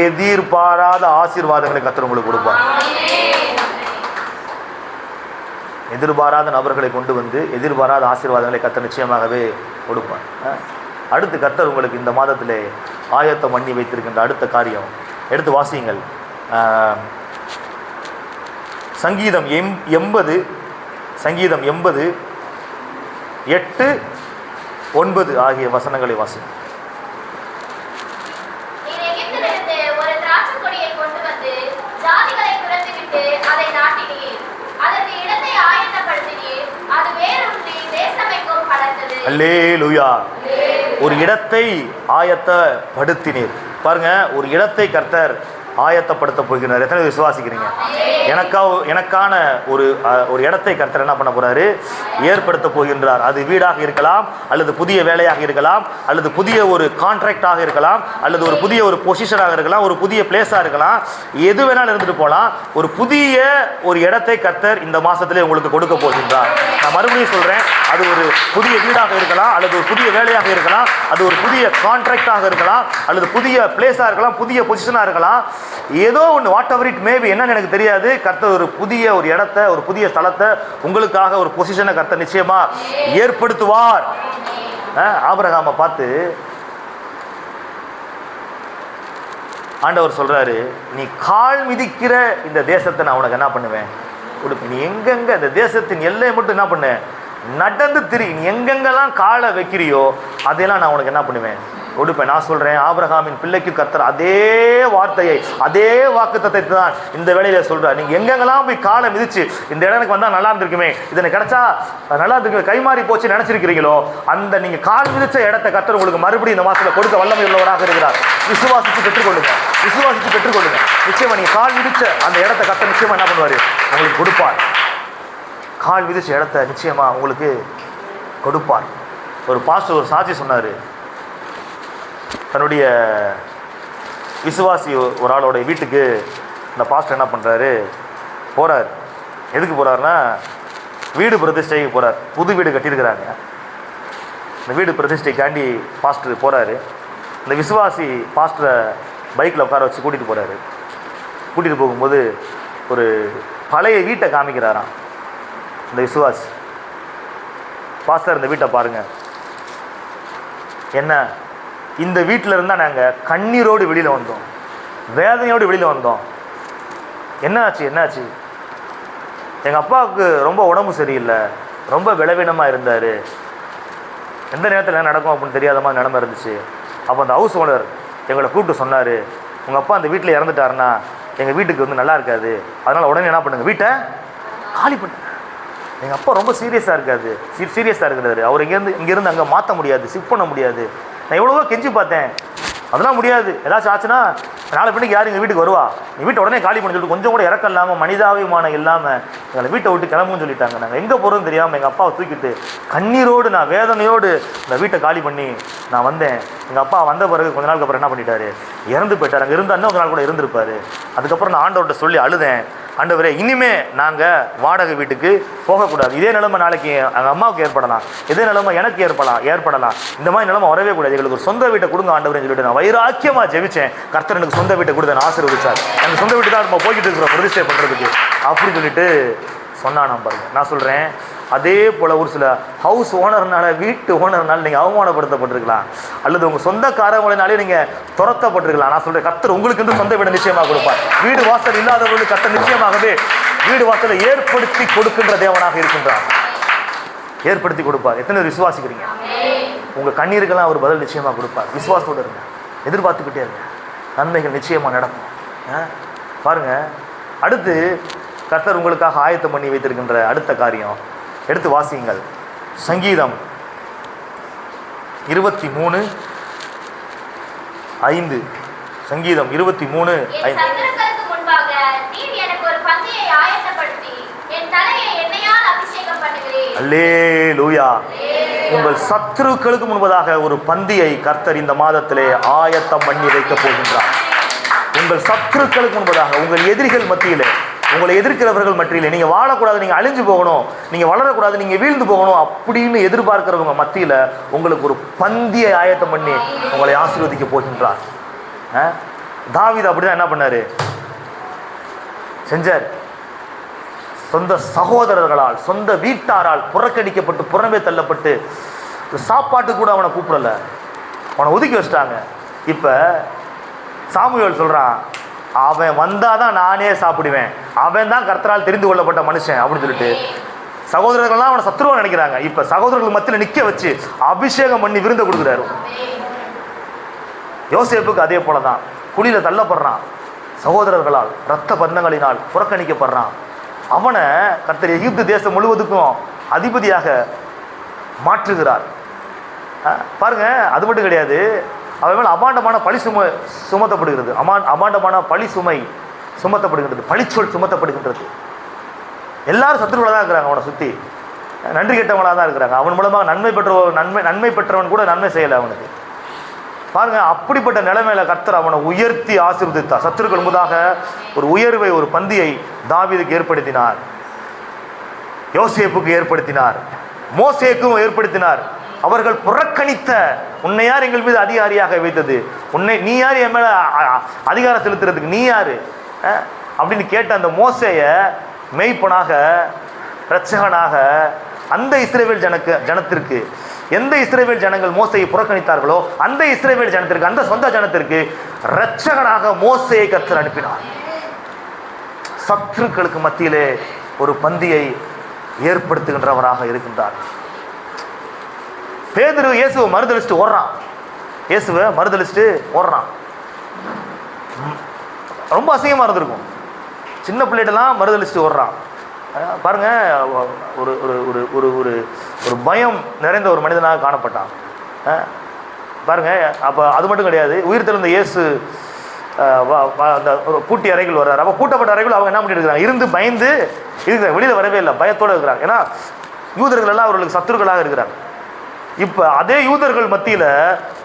எதிர்பாராத ஆசீர்வாதங்களை கர்த்தர் உங்களுக்கு கொடுப்பார். எதிர்பாராத நபர்களை கொண்டு வந்து எதிர்பாராத ஆசீர்வாதங்களை கர்த்தர் நிச்சயமாகவே கொடுப்பார். அடுத்து கர்த்தர் உங்களுக்கு இந்த மாதத்திலே ஆயத்தம் பண்ணி வைத்திருக்கின்ற அடுத்த காரியம் எடுத்து வாசியுங்கள். சங்கீதம் 80 8, 9 ஆகிய வசனங்களை வாசியுங்கள். அல்லேலூயா. ஒரு இடத்தை ஆயத்தப்படுத்தினீர். பாருங்க, ஒரு இடத்தை கர்த்தர் ஆயத்தப்படுத்த போகிறார். எத்தனை விசுவாசிக்கிறீங்க? எனக்கான ஒரு இடத்தை கர்த்தர் என்ன பண்ண போறாரு, ஏற்படுத்த போகின்றார். அது வீடாக இருக்கலாம், அல்லது புதிய வேலையாக இருக்கலாம், அல்லது புதிய ஒரு கான்ட்ராக்டாக இருக்கலாம், அல்லது ஒரு புதிய ஒரு பொசிஷனாக இருக்கலாம், ஒரு புதிய பிளேஸாக இருக்கலாம், எது வேணாலும் இருந்துட்டு போகலாம். ஒரு புதிய ஒரு இடத்தை கர்த்தர் இந்த மாசத்திலே உங்களுக்கு கொடுக்க போகின்றார். நான் மறுபடியும் சொல்றேன், அது ஒரு புதிய வீடாக இருக்கலாம், அல்லது ஒரு புதிய வேலையாக இருக்கலாம், அது ஒரு புதிய கான்ட்ராக்டாக இருக்கலாம், அல்லது புதிய பிளேஸாக இருக்கலாம், புதிய பொசிஷனாக இருக்கலாம். ஏதோ ஒன்று, வாட் எவர் இட் மேபி, என்னன்னு எனக்கு தெரியாது. கர்த்தர் ஒரு புதிய ஒரு இடத்தை, ஒரு புதிய ஸ்தலத்தை உங்களுக்காக, ஒரு பொசிஷனை கர்த்தர் நிச்சயமா ஏற்படுத்துவார். ஆபிரகாமை பார்த்து ஆண்டவர் சொல்றாரு, நீ கால் மிதிக்கிற இந்த தேசத்தை நான் உனக்கு என்ன பண்ணுவேன் கொடுப்பேன். நீ எங்கெங்க இந்த தேசத்தின் எல்லையை மட்டும் என்ன பண்ண, நடந்து திரி. நீ எங்கெங்கெல்லாம் காலை வைக்கிறியோ அதையெல்லாம் நான் உனக்கு என்ன பண்ணுவேன் கொடுப்பேன். நான் சொல்றேன், ஆபிரகாமின் பிள்ளைக்கு கர்த்தர் அதே வார்த்தையை, அதே வாக்குத்தத்தை தான் இந்த வேளையில சொல்றார். நீங்க எங்கெங்கெல்லாம் போய் காலை மிதிச்சு இந்த இடம் எனக்கு வந்தா நல்லா இருந்திருக்குமே, இதனை கிடைச்சா நல்லா இருந்திருக்குமே, கைமாறி போச்சு நினைச்சிருக்கிறீங்களோ, அந்த நீங்க கால் மிதிச்ச இடத்தை கர்த்தர் உங்களுக்கு மறுபடியும் இந்த மாசத்துல கொடுக்க வல்லமை உள்ளவராக இருக்கிறார். விசுவாசித்து பெற்றுக்கொள்ளுங்க, விசுவாசித்து பெற்றுக்கொள்ளுங்க. நிச்சயமா நீங்க கால் மிதிச்ச அந்த இடத்தை கர்த்தர் நிச்சயமா என்ன பண்ணுவாரு, உங்களுக்கு கொடுப்பார். கால் விதிச்ச இடத்த நிச்சயமா உங்களுக்கு கொடுப்பார். ஒரு பாஸ்டர் ஒரு சாட்சி சொன்னாரு. தன்னுடைய விசுவாசி ஒரு ஆளோட வீட்டுக்கு இந்த பாஸ்டர் என்ன பண்ணுறாரு, போகிறார். எதுக்கு போகிறாருன்னா, வீடு பிரதிஷ்டைக்கு போகிறார். புது வீடு கட்டியிருக்கிறாங்க. இந்த வீடு பிரதிஷ்டைக்காண்டி பாஸ்டர் போகிறாரு. இந்த விசுவாசி பாஸ்டரை பைக்கில் உட்கார வச்சு கூட்டிகிட்டு போகிறாரு. கூட்டிகிட்டு போகும்போது ஒரு பழைய வீட்டை காமிக்கிறாராம் இந்த விசுவாசி. பாஸ்டர், இந்த வீட்டை பாருங்கள், என்ன இந்த வீட்டில் இருந்தால் நாங்கள் கண்ணீரோடு வெளியில் வந்தோம், வேதனையோடு வெளியில் வந்தோம். என்னாச்சு? எங்கள் அப்பாவுக்கு ரொம்ப உடம்பு சரியில்லை, ரொம்ப பலவீனமாக இருந்தார், எந்த நேரத்தில் என்ன நடக்கும் அப்படின்னு தெரியாத மாதிரி நிலைமை இருந்துச்சு. அப்போ அந்த ஹவுஸ் ஓனர் எங்களை கூப்பிட்டு சொன்னார், உங்கள் அப்பா அந்த வீட்டில் இறந்துட்டாருன்னா எங்கள் வீட்டுக்கு வந்து நல்லா இருக்காது, அதனால் உடனே என்ன பண்ணுங்கள், வீட்டை காலி பண்ணுங்க. எங்கள் அப்பா ரொம்ப சீரியஸாக இருக்கிறாரு. அவர் இங்கேருந்து அங்கே மாற்ற முடியாது, ஷிஃப்ட் பண்ண முடியாது. நான் எவ்வளவோ கெஞ்சி பார்த்தேன், அதெல்லாம் முடியாது. ஏதாச்சும் ஆச்சுன்னா நாளை பின்னைக்கு யார் எங்கள் வீட்டுக்கு வருவா, நீ வீட்டை உடனே காலி பண்ணி சொல்லிட்டு கொஞ்சம் கூட இறக்கம் இல்லாமல், மனிதாபிமானம் இல்லாமல் எங்களை வீட்டை விட்டு கிளம்புன்னு சொல்லிட்டாங்க. நாங்கள் எங்கே போகிறோன்னு தெரியாமல் எங்கள் அப்பாவை தூக்கிட்டு கண்ணீரோடு, நான் வேதனையோடு இந்த வீட்டை காலி பண்ணி நான் வந்தேன். எங்கள் அப்பா வந்த பிறகு கொஞ்ச நாளுக்கு அப்புறம் என்ன பண்ணிட்டாரு, இறந்து போயிட்டார். அங்கே இருந்தால் இன்னும் கொஞ்ச நாள் கூட இருந்திருப்பார். அதுக்கப்புறம் நான் ஆண்டவர்கிட்ட சொல்லி அழுதேன், ஆண்டவரே இனிமே நாங்கள் வாடகை வீட்டுக்கு போகக்கூடாது. இதே நிலைமை நாளைக்கு எங்கள் அம்மாவுக்கு ஏற்படலாம், இதே நிலைமை எனக்கு ஏற்படலாம். இந்த மாதிரி நிலைமை வரவே கூடாது. எங்களுக்கு ஒரு சொந்த வீட்டை கொடுங்க ஆண்டவரேன்னு சொல்லிட்டு நான் வைராக்கியமாக ஜெபிச்சேன். கர்த்தர் எனக்கு சொந்த வீட்டை கொடுத்து நான் ஆசீர்வதிச்சார். எனக்கு சொந்த வீட்டு தான் நம்ம போய்கிட்டு இருக்கிறோம் பிரதிஷ்டை பண்ணுறதுக்கு அப்படின்னு சொல்லிட்டு சொன்னானாம் பாருங்க. நான் சொல்கிறேன், அதே போல் ஒரு சில ஹவுஸ் ஓனர்னால, வீட்டு ஓனர்னால நீங்கள் அவமானப்படுத்தப்பட்டிருக்கலாம், அல்லது உங்கள் சொந்தக்காரங்களாலே நீங்கள் துரத்தப்பட்டிருக்கலாம். நான் சொல்கிறேன், கர்த்தர் உங்களுக்கு வந்து சொந்த வீடு நிச்சயமாக கொடுப்பார். வீடு வாசல் இல்லாதவர்களுக்கு கர்த்தர் நிச்சயமாகவே வீடு வாசலை ஏற்படுத்தி கொடுக்கின்ற தேவனாக இருக்கின்றார். ஏற்படுத்தி கொடுப்பார். எத்தனை விசுவாசிக்கிறீங்க? உங்கள் கண்ணீருக்கெல்லாம் அவர் பதில் நிச்சயமாக கொடுப்பார். விசுவாசத்தோடு இருங்க, எதிர்பார்த்துக்கிட்டே இருங்க, நன்மைகள் நிச்சயமாக நடக்கும். பாருங்க, அடுத்து கர்த்தர் உங்களுக்காக ஆயத்தம் பண்ணி வைத்திருக்கின்ற அடுத்த காரியம் எடுத்து வாசியுங்கள். சங்கீதம் 23:5. சங்கீதம் 23:5. அல்லேலூயா. உங்கள் சத்துருக்களுக்கு முன்பதாக ஒரு பந்தியை கர்த்தர் இந்த மாதத்திலே ஆயத்தம் பண்ணி வைக்கப் போகின்றார். உங்கள் சத்துருக்களுக்கு முன்பதாக, உங்கள் எதிரிகள் மத்தியிலே, உங்களை எதிர்க்கிறவர்கள் மத்தியிலே, நீங்கள் வாழக்கூடாது, நீங்கள் அழிஞ்சு போகணும், நீங்கள் வளரக்கூடாது, நீங்கள் வீழ்ந்து போகணும் அப்படின்னு எதிர்பார்க்கிறவங்க மத்தியில் உங்களுக்கு ஒரு பந்தியை ஆயத்தம் பண்ணி உங்களை ஆசீர்வதிக்க போகின்றார். தாவீது அப்படிதான் என்ன பண்ணாரு செஞ்சார். சொந்த சகோதரர்களால், சொந்த வீட்டாரால் புறக்கணிக்கப்பட்டு புறமே தள்ளப்பட்டு சாப்பாட்டு கூட அவனை கூப்பிடல, அவனை ஒதுக்கி வச்சிட்டாங்க. இப்போ சாமுவேல் சொல்கிறான், அவன் வந்தாதான் நானே சாப்பிடுவேன், அவன் தான் கர்த்தரால் தெரிந்து கொள்ளப்பட்ட மனுஷன் அப்படின்னு சொல்லிட்டு சகோதரர்கள்லாம் அவனை சத்துருவா நினைக்கிறாங்க. இப்போ சகோதரர்கள் மத்தியில் நிற்க வச்சு அபிஷேகம் பண்ணி விருந்த கொடுக்குறாரு. யோசேப்புக்கு அதே போல தான், குழியில் தள்ளப்படுறான், சகோதரர்களால் இரத்த பந்தங்களினால் புறக்கணிக்கப்படுறான். அவனை கர்த்தர் எகிப்து தேசம் முழுவதுக்கும் அதிபதியாக மாற்றுகிறார். பாருங்க, அது மட்டும் கிடையாது, அவன் மேலே அபாண்டமான பழி சுமத்தப்படுகிறது. அபாண்டமான பழி சுமை சுமத்தப்படுகின்றது, பழிச்சொல் சுமத்தப்படுகின்றது. எல்லாரும் சத்துருக்களாக தான் இருக்கிறாங்க, அவனை சுற்றி நன்றி கெட்டவங்களாக தான் இருக்கிறாங்க. அவன் மூலமாக நன்மை பெற்றவன் கூட நன்மை செய்யலை அவனுக்கு. பாருங்க, அப்படிப்பட்ட நிலைமையில கர்த்தர் அவனை உயர்த்தி ஆசீர்வதித்தார். சத்துருக்கள் முன்பதாக ஒரு உயர்வை, ஒரு பந்தியை தாவீதுக்கு ஏற்படுத்தினார், யோசேப்புக்கு ஏற்படுத்தினார், மோசேக்கும் ஏற்படுத்தினார். அவர்கள் புறக்கணித்த, உன்னை யார் எங்கள் மீது அதிகாரியாக வைத்தது, நீ யார் என் மேல அதிகாரம் செலுத்துறதுக்கு, நீ யாரு அப்படின்னு கேட்ட அந்த மோசேய மெய்ப்பனாக, இரட்சகனாக அந்த இஸ்ரவேல் ஜனத்திற்கு, எந்த இஸ்ரவேல் ஜனங்கள் மோசையை புறக்கணித்தார்களோ அந்த இஸ்ரவேல் ஜனத்திற்கு, அந்த சொந்த ஜனத்திற்கு இரட்சகனாக மோசேயை கர்த்தர் அனுப்பினார். சத்துருக்களுக்கு மத்தியிலே ஒரு பந்தியை ஏற்படுத்துகின்றவராக இருக்கின்றார். பேதுரு இயேசுவை மறுதலிச்சுட்டு ஓடுறான், இயேசுவை மறுதலிச்சுட்டு ஓடுறான். ரொம்ப அசிங்கமாக இருந்திருக்கும், சின்ன பிள்ளைகிட்டலாம் மறுதலிச்சுட்டு ஓடுறான். பாருங்க, ஒரு ஒரு ஒரு ஒரு ஒரு ஒரு பயம் நிறைந்த ஒரு மனிதனாக காணப்பட்டான். பாருங்க, அப்போ அது மட்டும் கிடையாது, உயிர்த்தெழுந்த இயேசு அந்த ஒரு பூட்டி அறைகள் வர்றாரு. அப்போ பூட்டப்பட்ட அறைகள் அவங்க என்ன பண்ணிட்டு இருக்கிறாங்க, இருந்து பயந்து இருக்கிறாங்க, வெளியில் வரவே இல்லை, பயத்தோடு இருக்கிறாங்க. ஏன்னா யூதர்கள் எல்லாம் அவர்களுக்கு சத்துருக்களாக இருக்கிறாங்க. இப்போ அதே யூதர்கள் மத்தியில்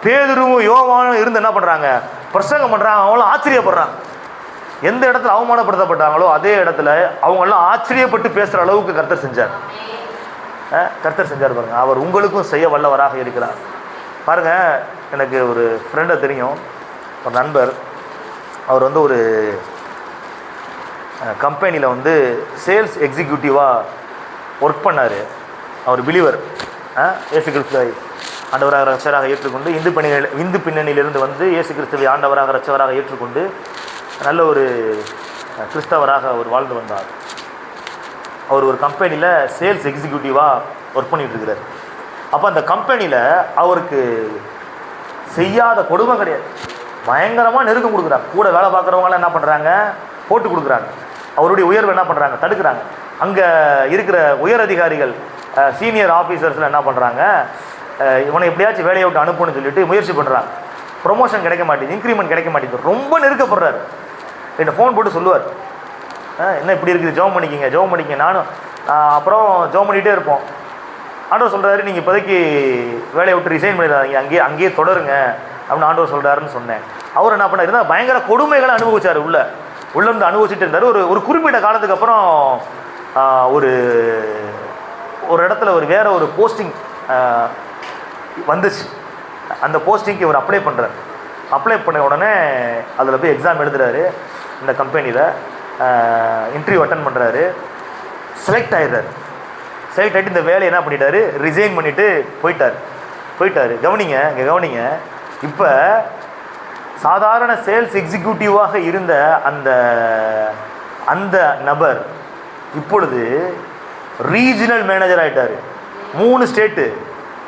பேதுருவும் யோவானும் இருந்து என்ன பண்ணுறாங்க, பிரசங்கம் பண்ணுறாங்க. அவங்களும் ஆச்சரியப்படுறாங்க. எந்த இடத்துல அவமானப்படுத்தப்பட்டாங்களோ அதே இடத்துல அவங்கெல்லாம் ஆச்சரியப்பட்டு பேசுகிற அளவுக்கு கர்த்தர் செஞ்சார். கர்த்தர் செஞ்சார் பாருங்க. அவர் உங்களுக்கும் செய்ய வல்லவராக இருக்கிறார். பாருங்க, எனக்கு ஒரு ஃப்ரெண்டை தெரியும், ஒரு நண்பர். அவர் வந்து ஒரு கம்பெனியில் வந்து சேல்ஸ் எக்ஸிக்யூட்டிவாக ஒர்க் பண்ணார். அவர் பிலீவர், இயேசு கிறிஸ்துவை ஆண்டவராக ரட்சகராக ஏற்றுக்கொண்டு இந்து பின்னணியிலிருந்து வந்து இயேசு கிறிஸ்துவை ஆண்டவராக ரட்சகராக ஏற்றுக்கொண்டு நல்ல ஒரு கிறிஸ்தவராக அவர் வாழ்ந்து வந்தார். அவர் ஒரு கம்பெனியில் சேல்ஸ் எக்ஸிக்யூட்டிவாக ஒர்க் பண்ணிகிட்டு இருக்கிறார். அப்போ அந்த கம்பெனியில் அவருக்கு செய்யாத கொடுமை கிடையாது, பயங்கரமாக நெருக்கம் கொடுக்குறாங்க. கூட வேலை பார்க்குறவங்களாம் என்ன பண்ணுறாங்க, போட்டு கொடுக்குறாங்க. அவருடைய உயர்வு என்ன பண்ணுறாங்க, தடுக்கிறாங்க. அங்கே இருக்கிற உயர் அதிகாரிகள், சீனியர் ஆஃபீஸர்ஸில் என்ன பண்ணுறாங்க, இவனை எப்படியாச்சும் வேலையை விட்டு அனுப்புன்னு சொல்லிட்டு முயற்சி பண்ணுறாங்க. ப்ரொமோஷன் கிடைக்க மாட்டேங்குது, இன்க்ரிமெண்ட் கிடைக்க மாட்டேங்குது, ரொம்ப நெருக்கப்படுறாரு. என்கிட்ட ஃபோன் போட்டு சொல்லுவார், என்ன இப்படி இருக்குது, ஜெபம் பண்ணிக்கிங்க. நானும் அப்புறம் ஜெபம் பண்ணிகிட்டே இருப்போம். ஆண்டவர் சொல்கிறாரு, நீங்கள் இப்போதைக்கு வேலையை விட்டு ரிசைன் பண்ணிடாதீங்க, அங்கேயே தொடருங்க அப்படின்னு ஆண்டவர் சொல்கிறாருன்னு சொன்னேன். அவர் என்ன பண்ணார், இருந்தால் பயங்கர கொடுமைகளை அனுபவிச்சார், உள்ளேருந்து அனுபவிச்சுட்டு இருந்தார். ஒரு குறிப்பிட்ட காலத்துக்கு அப்புறம் ஒரு இடத்துல வேற ஒரு போஸ்டிங் வந்துச்சு. அந்த போஸ்டிங்க்கு இவர் அப்ளை பண்ணுறாரு. அப்ளை பண்ண உடனே அதில் போய் எக்ஸாம் எழுதுறாரு. இந்த கம்பெனியில் இன்டர்வியூ அட்டன் பண்ணுறாரு. செலக்ட் ஆகிடுறாரு. செலக்ட் ஆகிட்டு இந்த வேலையை என்ன பண்ணிட்டாரு, ரிசைன் பண்ணிவிட்டு போயிட்டார். கவனிங்க, இங்கே கவனிங்க. இப்போ சாதாரண சேல்ஸ் எக்ஸிக்யூட்டிவாக இருந்த அந்த நபர் இப்பொழுது ரீஜனல் மேனேஜர் ஆகிட்டார். 3 ஸ்டேட்டு,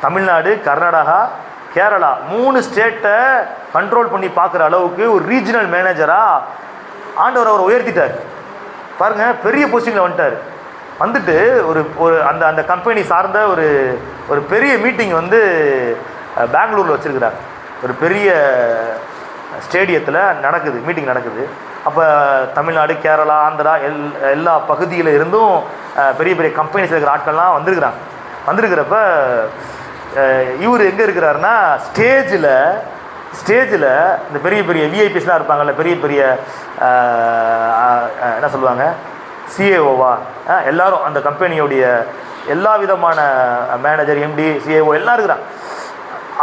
தமிழ்நாடு, கர்நாடகா, கேரளா, 3 ஸ்டேட்டை கண்ட்ரோல் பண்ணி பார்க்குற அளவுக்கு ஒரு ரீஜனல் மேனேஜராக ஆண்டவர் அவரை உயர்த்திட்டார். பாருங்கள், பெரிய பொசிஷனில் வந்துட்டு ஒரு அந்த கம்பெனி சார்ந்த ஒரு பெரிய மீட்டிங் வந்து பெங்களூரில் வச்சுருக்கிறாங்க. ஒரு பெரிய ஸ்டேடியத்தில் மீட்டிங் நடக்குது. அப்போ தமிழ்நாடு, கேரளா, ஆந்திரா எல்லா பகுதியில் இருந்தும் பெரிய பெரிய கம்பெனிஸ் இருக்கிற ஆட்கள்லாம் வந்திருக்கிறப்ப இவர் எங்கே இருக்கிறாருன்னா ஸ்டேஜில் இந்த பெரிய பெரிய விஐபிஸ்லாம் இருப்பாங்கள்ல, பெரிய பெரிய என்ன சொல்லுவாங்க, சிஏஓவா, எல்லாரும் அந்த கம்பெனியோடைய எல்லா விதமான மேனேஜர், எம்டி, சிஏஓ எல்லாம் இருக்கிறாங்க.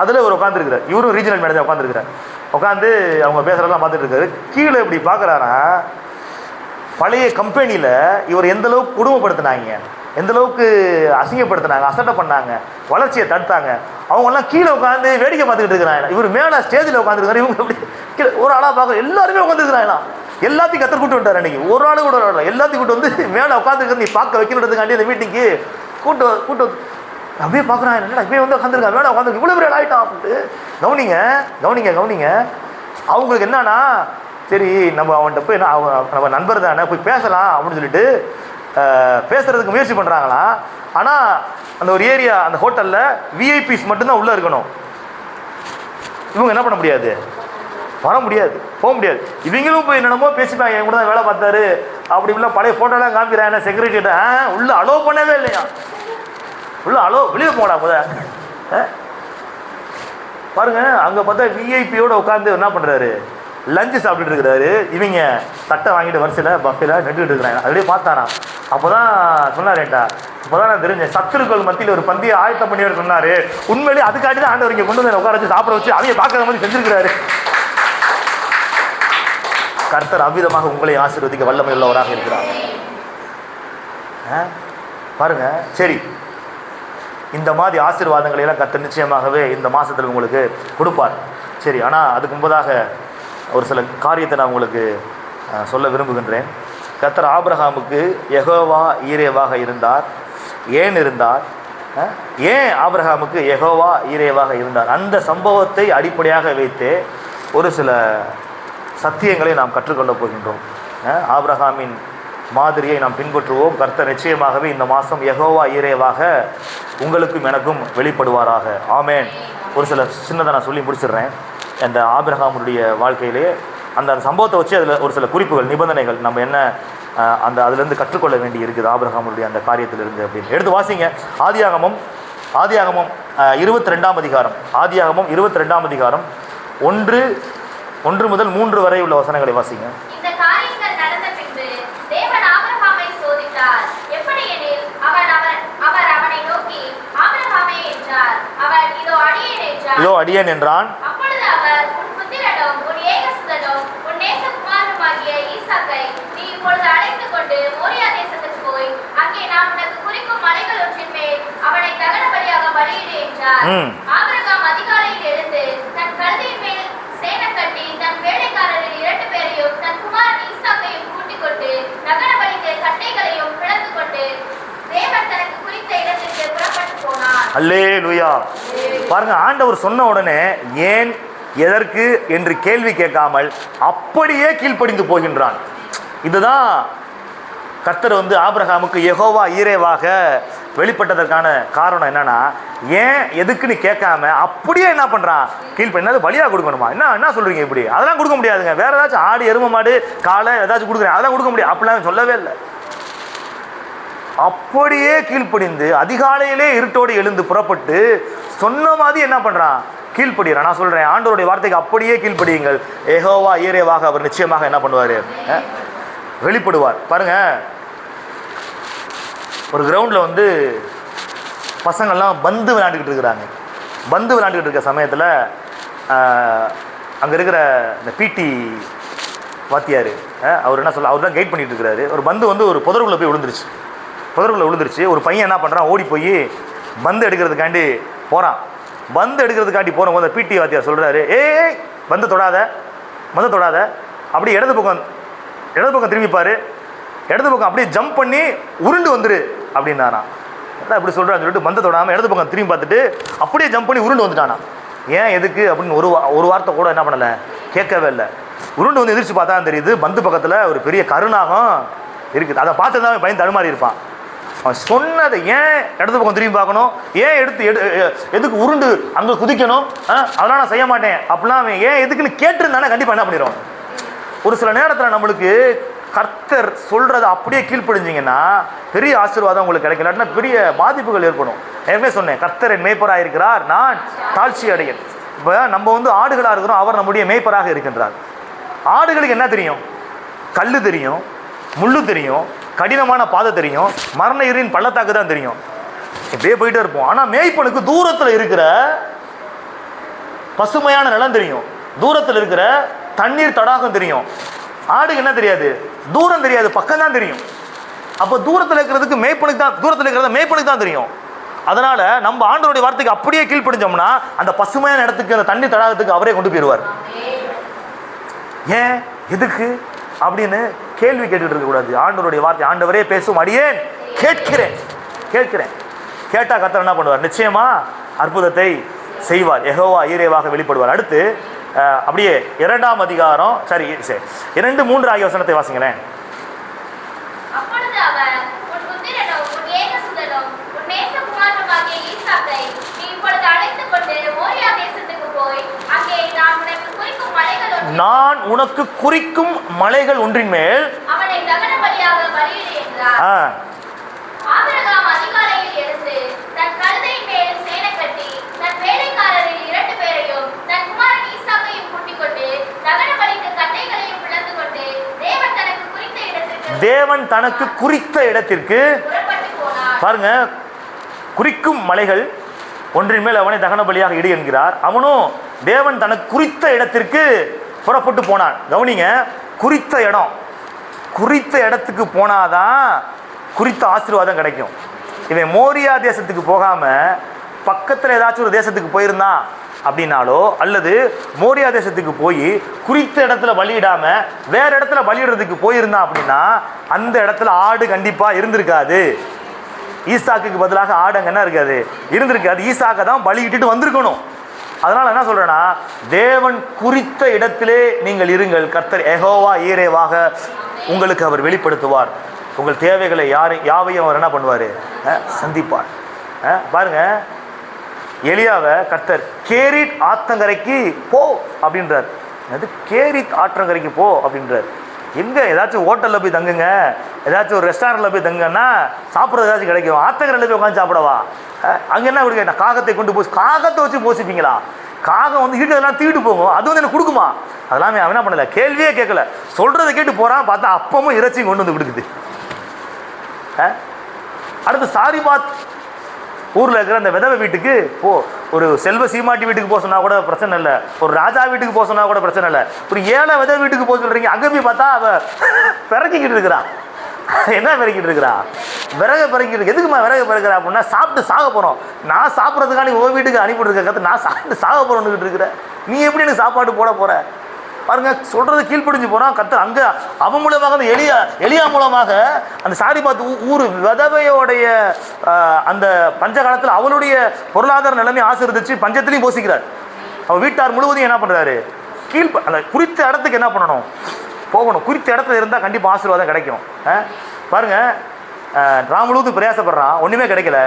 அதில் ஒரு உட்காந்துருக்கிறார். இவரும் ரீஜனல் மேனேஜர் உட்காந்துருக்கிறார். உட்காந்து அவங்க பேசுகிறதெல்லாம் பார்த்துட்டு இருக்காரு. கீழே இப்படி பார்க்குறாரா, பழைய கம்பெனியில் இவர் எந்தளவுக்கு குடும்பப்படுத்தினாங்க, எந்தளவுக்கு அசிங்கப்படுத்தினாங்க, அசட்டை பண்ணாங்க, வளர்ச்சியை தடுத்தாங்க. அவங்கெல்லாம் கீழே உட்காந்து வேடிக்கை பார்த்துக்கிட்டு இருக்கிறாங்க. இவர் மேலே ஸ்டேஜில் உட்காந்துருக்காரு. இவங்க எப்படி கீழே ஒரு ஆளாக பார்க்குற எல்லாருமே உட்காந்துருக்கிறாங்களா. எல்லாத்தையும் கத்தர் கூட்டு விட்டார். அன்றைக்கி ஒரு ஆள் கூட வரல, எல்லாத்தையும் கூட்டு வந்து மேலே உட்காந்துருக்கிறது நீ பார்க்க வைக்கணுன்றதுக்காண்டி அந்த மீட்டிங்கு கூட்டு அப்படியே பார்க்குறான். என்னடா இப்படியே வந்து உட்காந்துருக்கான், மேலே உட்காந்து இவ்வளோ பெரிய ஆகிட்டான் அப்படின்ட்டு. கவனிங்க. அவங்களுக்கு என்னன்னா, சரி நம்ம அவன்கிட்ட போய் நம்ம நண்பர் தானே போய் பேசலாம் அப்படின்னு சொல்லிட்டு பேசுகிறதுக்கு முயற்சி பண்ணுறாங்களாம். ஆனால் அந்த ஒரு ஏரியா, அந்த ஹோட்டலில் விஐபிஸ் மட்டும்தான் உள்ளே இருக்கணும். இவங்க என்ன பண்ண முடியாது, வர முடியாது, போக முடியாது. இவங்களும் போய் என்னென்னமோ பேசிப்பாங்க, என் கூட தான் வேலை பார்த்தாரு அப்படி இப்படிலாம் பழைய ஃபோட்டோலாம் காமிக்கிறாங்க. செக்யூரிட்டிகிட்ட உள்ளே அலோவ் பண்ணவே இல்லையா, உள்ளே வெளியே போடா முத. பாருங்க, அங்கே பார்த்தா விஐபியோடு உட்காந்து என்ன பண்ணுறாரு, லஞ்சு சாப்பிட்டுட்டு இருக்கிறாரு. இவங்க தட்டை வாங்கிட்டு வரிசையில் பஃபேல நட்டுக்கிட்டு இருக்கிறாங்க. அப்படியே பார்த்தானா. அப்போ தான் சொன்னாரேட்டா, இப்போ தான் நான் தெரிஞ்சேன், சத்துருக்கள் மத்தியில் ஒரு பந்தியை ஆயத்தம் பண்ணியவர் சொன்னார். உண்மையிலேயே அதுக்காண்டி தான் ஆண்டவர் இங்கே கொண்டு வந்து உட்கார வச்சு சாப்பிட வச்சு அவங்க பார்க்குற மாதிரி செஞ்சுருக்கிறாரு. கர்த்தர் அவ்விதமாக உங்களை ஆசீர்வதிக்க வல்லமை உள்ளவராக இருக்கிறார். பாருங்க, சரி, இந்த மாதிரி ஆசீர்வாதங்களை எல்லாம் கர்த்தர் நிச்சயமாகவே இந்த மாதத்தில் உங்களுக்கு கொடுப்பார். சரி, ஆனால் அதுக்கு முன்பதாக ஒரு சில காரியத்தை நான் உங்களுக்கு சொல்ல விரும்புகின்றேன். கர்த்தர் ஆபிரகாமுக்கு யெகோவா ஈரேவாக இருந்தார். ஏன் இருந்தார்? ஏன் ஆபிரகாமுக்கு யெகோவா ஈரேவாக இருந்தார்? அந்த சம்பவத்தை அடிப்படையாக வைத்து ஒரு சில சத்தியங்களை நாம் கற்றுக்கொள்ளப் போகின்றோம். ஆபிரகாமின் மாதிரியை நாம் பின்பற்றுவோம். கர்த்தர் நிச்சயமாகவே இந்த மாதம் யெகோவா ஈரேவாக உங்களுக்கும் எனக்கும் வெளிப்படுவாராக. ஆமேன். ஒரு சில சின்னதாக நான் சொல்லி முடிச்சிடுறேன். அந்த ஆபிரகாமுடைய வாழ்க்கையிலே அந்த சம்பவத்தை வச்சு அதில் ஒரு சில குறிப்புகள், நிபந்தனைகள் நம்ம என்ன அதுலேருந்து கற்றுக்கொள்ள வேண்டி இருக்குது ஆபிரகாமுடைய அந்த காரியத்திலிருந்து அப்படின்னு எடுத்து வாசிங்க. ஆதியாகமம் 22ஆம் அதிகாரம், ஆதியாகமம் 22ஆம் அதிகாரம் 1 முதல் 3 வரை உள்ள வசனங்களை வாசிங்க. இந்த காரியங்கள் நடந்த பின்பு தேவன் ஆபிரகாமை சோதித்தார். எப்படி எனில் அவர் அவனை நோக்கி ஆபிரகாமே என்றார். அவர் இதோ அடியேன் என்றான். அப்பொழுது அவர் உன் புத்திரனும் உன் ஏகசுதனும் உன் நேசகுமாரனுமாகிய ஈசாக்கை நீ இப்பொழுது அழைத்து கொண்டு மோரியா தேசத்துக்கு போய் அங்கே நான் உனக்கு குறிக்கும் மலைகள் ஒன்றின் மேல் அவனை தகன பலியாக பலியிடு என்றார். ஆபிரகாம் அதிகாலையில் எழுந்து தன் கழுதையின் மேல் சேனை கட்டி தன் வேலைக்காரரில் 2 பேரையும் தன் குமாரன் ஈசாக்கையும் கூட்டிக் கொண்டு தகன பலிக்கு கட்டைகளையும் பிளந்து கொண்டு தேவன் தனக்கு குறித்த இடத்திற்கு புறப்பட்டு போனார். அல்லேலூயா. பாருங்க, ஆண்டவர் சொன்ன உடனே ஏன் எதற்கு என்று கேள்வி கேட்காமல் அப்படியே கீழ்ப்படிந்து போகின்றான். இதுதான் கர்த்தர் ஆபிரகாமுக்கு யெகோவா ஈரேவாக வெளிப்பட்டதற்கான காரணம் என்னன்னா, ஏன் எதுக்குன்னு கேட்காம அப்படியே என்ன பண்றான், கீழ்ப்படினது பலியாக கொடுக்கணுமா? என்ன சொல்றீங்க இப்படி? அதெல்லாம் கொடுக்க முடியாதுங்க. வேற ஏதாச்சும் ஆடு, எரும மாடு, காளை ஏதாச்சும் கொடுக்குறேன், அதெல்லாம் கொடுக்க முடியாது அப்படிலாம் சொல்லவே இல்லை. அப்படியே கீழ்ப்படிந்து அதிகாலையிலே இருட்டோடு எழுந்து புறப்பட்டு சொன்ன மாதிரி என்ன பண்றான், கீழ்ப்படுகிறான். நான் சொல்றேன், ஆண்டவருடைய வார்த்தைக்கு அப்படியே கீழ்ப்படியுங்கள். யெகோவா ஈரேவாக அவர் நிச்சயமாக என்ன பண்ணுவார், வெளிப்படுவார். பாருங்க, ஒரு கிரவுண்டில் பசங்கள்லாம் பந்து விளையாண்டுக்கிட்டு இருக்கிறாங்க. பந்து விளையாண்டுக்கிட்டு இருக்க சமயத்தில் அங்கே இருக்கிற இந்த பிடி வாத்தியார் அவர் என்ன சொல்ல, அவர் தான் கைட் பண்ணிட்டு இருக்கிறாரு. ஒரு பந்து ஒரு புதருக்குள்ளே போய் விழுந்துருச்சு. புதருக்குள்ள விழுந்துருச்சு. ஒரு பையன் என்ன பண்ணுறான், ஓடி போய் பந்து எடுக்கிறதுக்காண்டி போகிறான். பந்து எடுக்கிறதுக்காண்டி போகும்போது பிடி வாத்தியார் சொல்கிறாரு, ஏய் பந்து தொடாத, பந்து தொடாத, அப்படியே இடது பக்கம் திரும்பிப்பார், இடது பக்கம் அப்படியே ஜம்ப் பண்ணி உருண்டு வந்துரு அப்படின்னானா. அதான் இப்படி சொல்கிறான்னு சொல்லிட்டு பந்து தொடாமல் இடது பக்கம் திரும்பி பார்த்துட்டு அப்படியே ஜம்ப் பண்ணி உருண்டு வந்துட்டானா. ஏன் எதுக்கு அப்படின்னு ஒரு வார்த்தை கூட என்ன பண்ணலை, கேட்கவே இல்லை. உருண்டு வந்து எதிர்த்து பார்த்தா தெரியுது பந்து பக்கத்தில் ஒரு பெரிய கருநாகம் இருக்குது. அதை பார்த்து தான் பையன் தடுமாறி இருப்பான். அவன் சொன்னதை ஏன் இடது பக்கம் திரும்பி பார்க்கணும், ஏன் எதுக்கு உருண்டு அங்கே குதிக்கணும், அதெல்லாம் நான் செய்ய மாட்டேன் அப்படிலாம் அவன் ஏன் எதுக்குன்னு கேட்டுருந்தானே கண்டிப்பாக என்ன பண்ணிடுவான். ஒரு சில நேரத்தில் நம்மளுக்கு கர்த்தர் சொல்கிறத அப்படியே கீழ்ப்படிஞ்சிங்கன்னா பெரிய ஆசீர்வாதம் உங்களுக்கு கிடைக்கல, இல்லாட்டினா பெரிய பாதிப்புகள் ஏற்படும். ஏற்கனவே சொன்னேன், கர்த்தர் என் மேய்ப்பராக இருக்கிறார், நான் தாழ்ச்சி அடையேன். இப்போ நம்ம வந்து ஆடுகளாக இருக்கிறோம், அவர் நம்முடைய மேய்ப்பராக இருக்கின்றார். ஆடுகளுக்கு என்ன தெரியும், கல் தெரியும், முள்ளு தெரியும், கடினமான பாதை தெரியும், மரண இருளின் பள்ளத்தாக்கு தான் தெரியும். இப்படியே போயிட்டே இருப்போம். ஆனால் மேய்ப்பனுக்கு தூரத்தில் இருக்கிற பசுமையான நிலம் தெரியும், தூரத்தில் இருக்கிற தண்ணீர் தடாகம் தெரியும். ஆடுக்கு என்ன தெரியாது, தூரம் தெரியாது, பக்கம் தான் தெரியும். அப்போ தூரத்தில் இருக்கிறதுக்கு மேய்ப்பனுக்கு தான், தூரத்தில் இருக்கிறத மேய்ப்பனுக்கு தான் தெரியும். அதனால நம்ம ஆண்டவருடைய வார்த்தைக்கு அப்படியே கீழ்ப்படிஞ்சோம்னா அந்த பசுமையான இடத்துக்கு, அந்த தண்ணீர் தடாகத்துக்கு அவரே கொண்டு போயிடுவார். ஏன் எதுக்கு அப்படின்னு கேள்வி கேட்டுட்டு இருக்கக்கூடாது. ஆண்டவருடைய வார்த்தை, ஆண்டவரே பேசும், அடியேன் கேட்கிறேன். கேட்டா கர்த்தர் என்ன பண்ணுவார், நிச்சயமா அற்புதத்தை செய்வார், யெகோவா ஈரேவாக வெளிப்படுவார். அடுத்து அப்படியே 2ஆம் அதிகாரம் 2-3 ஆகிய வசனத்தை வாசிங்களேன். அப்பொழுது அவர், உன் புத்திரனும் உன் ஏகசுதனும் உன் நேசகுமாரனுமாகிய ஈசாக்கை நீ இப்பொழுது அழைத்துக் கொண்டு மோரியா தேசத்துக்கு போய் அங்கே நான் உனக்கு குறிக்கும் மலைகள் ஒன்றின் மேல் அவனை தகன பலியாக பலியிடு என்றார். ஆபிரகாம் அதிகாலையில் எழுந்து தன் கழுதையின் மேல் சேணை கட்டி தன் வேலைக்காரரில் 2 பேரையும் தன் குமாரன் ஈசாக்கையும் கூட்டிக் கொண்டு தகன பலிக்கு கட்டைகளையும் பிளந்து கொண்டு தேவன் தனக்கு குறித்த இடத்திற்கு புறப்பட்டு போனார். பாருங்க, குறிக்கும் மலைகள் ஒன்றின் மேல் அவனை தகன பலியாக இடு என்கிறார். அவனும் தேவன் தனக்கு குறித்த இடத்திற்கு புறப்பட்டு போனான். கவனிங்க, குறித்த இடம், குறித்த இடத்துக்கு போனாதான் குறித்த ஆசீர்வாதம் கிடைக்கும். இவன் மோரியா தேசத்துக்கு போகாம பக்கத்தில் ஏதாச்சும் ஒரு தேசத்துக்கு போயிருந்தான் அப்படின்னாலோ, அல்லது மோரியா தேசத்துக்கு போய் குறித்த இடத்துல பலியிடாம வேற இடத்துல பலியிடுறதுக்கு போயிருந்தான் அப்படின்னா அந்த இடத்துல ஆடு கண்டிப்பா இருந்திருக்காது. ஈசாக்குக்கு பதிலாக ஆடு அங்கே என்ன இருக்காது, இருந்திருக்காது. ஈசாக்கை தான் பலியிட்டு வந்திருக்கணும். அதனால என்ன சொல்றேன்னா, தேவன் குறித்த இடத்திலே நீங்கள் இருங்கள், கர்த்தர் யெகோவா ஈரேவாக உங்களுக்கு அவர் வெளிப்படுத்துவார். உங்கள் தேவைகளை யாவையும் அவர் என்ன பண்ணுவார், சந்திப்பார். பாருங்க, எலியாவை கர்த்தர் கேரித் ஆத்தங்கரைக்கு போ அப்படின்றார். அது கேரித் ஆற்றங்கரைக்கு போ அப்படின்றார். எங்கே ஏதாச்சும் ஹோட்டலில் போய் தங்குங்க, ஏதாச்சும் ஒரு ரெஸ்டாரண்ட்டில் போய் தங்குங்கன்னா சாப்பிட்றது ஏதாச்சும் கிடைக்கும். ஆத்தங்கரையில் போய் உட்காந்து சாப்பிடவா? அங்கே என்ன கொடுக்க, காகத்தை கொண்டு போய் காகத்தை வச்சு போசிப்பீங்களா? காகம் வந்து இருக்கிறதெல்லாம் தீட்டு போகும், அது வந்து எனக்கு கொடுக்குமா? அதெல்லாம் அவன் என்ன பண்ணல, கேள்வியே கேட்கல, சொல்கிறத கேட்டு போகிறான். பார்த்தா அப்பமும் இறைச்சியும் கொண்டு வந்து கொடுக்குது. அடுத்து சாரிபாத் ஊரில் இருக்கிற அந்த விதவை வீட்டுக்கு போ. ஒரு செல்வ சீமாட்டி வீட்டுக்கு போக சொன்னால் கூட பிரச்சனை இல்லை, ஒரு ராஜா வீட்டுக்கு போக சொன்னால் கூட பிரச்சனை இல்லை. ஒரு ஏழை விதவை வீட்டுக்கு போக சொல்கிறீங்க, அங்கே போய் பார்த்தா அவள் பிறக்கிக்கிட்டு இருக்கிறான். என்ன பிறக்கிட்டு இருக்கிறா? விறகு பிறக்கிட்டு. எதுக்குமா விறகு பிறக்கிறா அப்படின்னா, சாப்பிட்டு சாக போகிறோம். நான் சாப்பிட்றதுக்காண்டி உங்கள் வீட்டுக்கு அனுப்பிட்டு இருக்க, நான் சாப்பிட்டு சாக போகிறோன்னுக்கிட்டு இருக்கிறேன். நீ எப்படி எனக்கு சாப்பாடு போட போகிற? பாருங்க, சொல்றது கீழ்ப்படிஞ்சு போறான். கர்த்தர் அங்கே அவன் மூலமாக, அந்த எலியா மூலமாக அந்த சாரிபாத் ஊர் விதவையோடைய அந்த பஞ்ச காலத்தில் அவளுடைய பொருளாதார நிலைமை ஆசீர்வதிச்சு பஞ்சத்திலையும் போசிக்கிறார். அவள் வீட்டார் முழுவதும் என்ன பண்றாரு, அந்த குறித்த இடத்துக்கு என்ன பண்ணணும், போகணும். குறித்த இடத்துல இருந்தால் கண்டிப்பாக ஆசீர்வாதம் கிடைக்கும். பாருங்க, நான் முழுவதும் பிரயாசப்படுறான், ஒன்றுமே கிடைக்கல.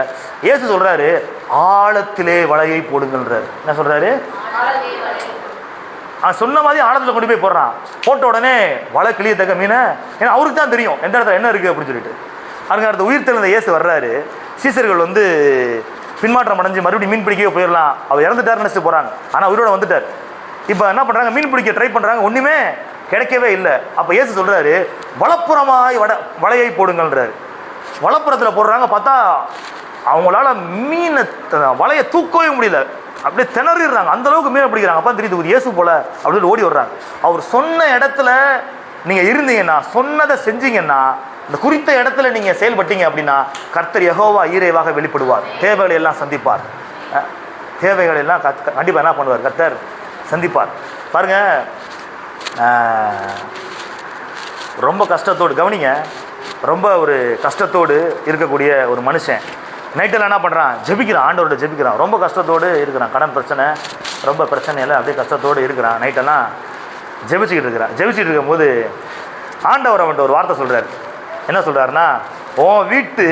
இயேசு சொல்றாரு, ஆழத்திலே வலையை போடுங்கன்றார். என்ன சொல்றாரு? சொன்ன மாதிரி ஆழத்தில் கொண்டு போய் போடுறான். போட்ட உடனே வலை கிளியத்தக்க மீனை, ஏன்னா அவருக்கு தான் தெரியும் எந்த இடத்துல என்ன இருக்குது அப்படின்னு சொல்லிட்டு. அதுக்கு அடுத்த உயிர் தெழுந்த இயேசு வர்றாரு. சீசர்கள் வந்து பின்மாற்றம் அடைஞ்சு மறுபடியும் மீன் பிடிக்கவே போயிடலாம், அவர் இறந்துட்டார் நினச்சிட்டு போகிறாங்க. ஆனால் உயிரோட வந்துட்டார். இப்போ என்ன பண்ணுறாங்க, மீன் பிடிக்க ட்ரை பண்ணுறாங்க, ஒன்றுமே கிடைக்கவே இல்லை. அப்போ இயேசு சொல்கிறாரு, வலப்புறமாய் வலையை போடுங்கள்ன்றாரு. வலப்புறத்தில் போடுறாங்க. பார்த்தா அவங்களால மீனை வலையை தூக்கவே முடியல, அப்படியே திணறிடுறாங்க. அந்த அளவுக்கு மீனை பிடிக்கிறாங்க. அப்போ தெரியுது இயேசு போல அப்படின்னு ஓடி வர்றாங்க. அவர் சொன்ன இடத்துல நீங்கள் இருந்தீங்கன்னா, சொன்னதை செஞ்சீங்கன்னா, இந்த குறித்த இடத்துல நீங்கள் செயல்பட்டீங்க அப்படின்னா கர்த்தர் யெகோவா ஈரேவாக வெளிப்படுவார். தேவைகளை எல்லாம் சந்திப்பார். தேவைகளை எல்லாம் கண்டிப்பாக என்ன பண்ணுவார்? கர்த்தர் சந்திப்பார். பாருங்க, ரொம்ப கஷ்டத்தோடு கவனிங்க, ரொம்ப ஒரு கஷ்டத்தோடு இருக்கக்கூடிய ஒரு மனுஷன் நைட்டெல்லாம் என்ன பண்ணுறான்? ஜெபிக்கிறான், ஆண்டவரோட ஜெபிக்கிறான். ரொம்ப கஷ்டத்தோடு இருக்கிறான், கடன் பிரச்சனை, ரொம்ப பிரச்சனையில் அப்படியே கஷ்டத்தோடு இருக்கிறான். நைட்டெல்லாம் ஜெபிச்சுக்கிட்டு இருக்கிறான். ஜெபிச்சுட்டு இருக்கும்போது ஆண்டவர் அவன்கிட்ட ஒரு வார்த்தை சொல்கிறார். என்ன சொல்கிறாருன்னா, உன் வீட்டு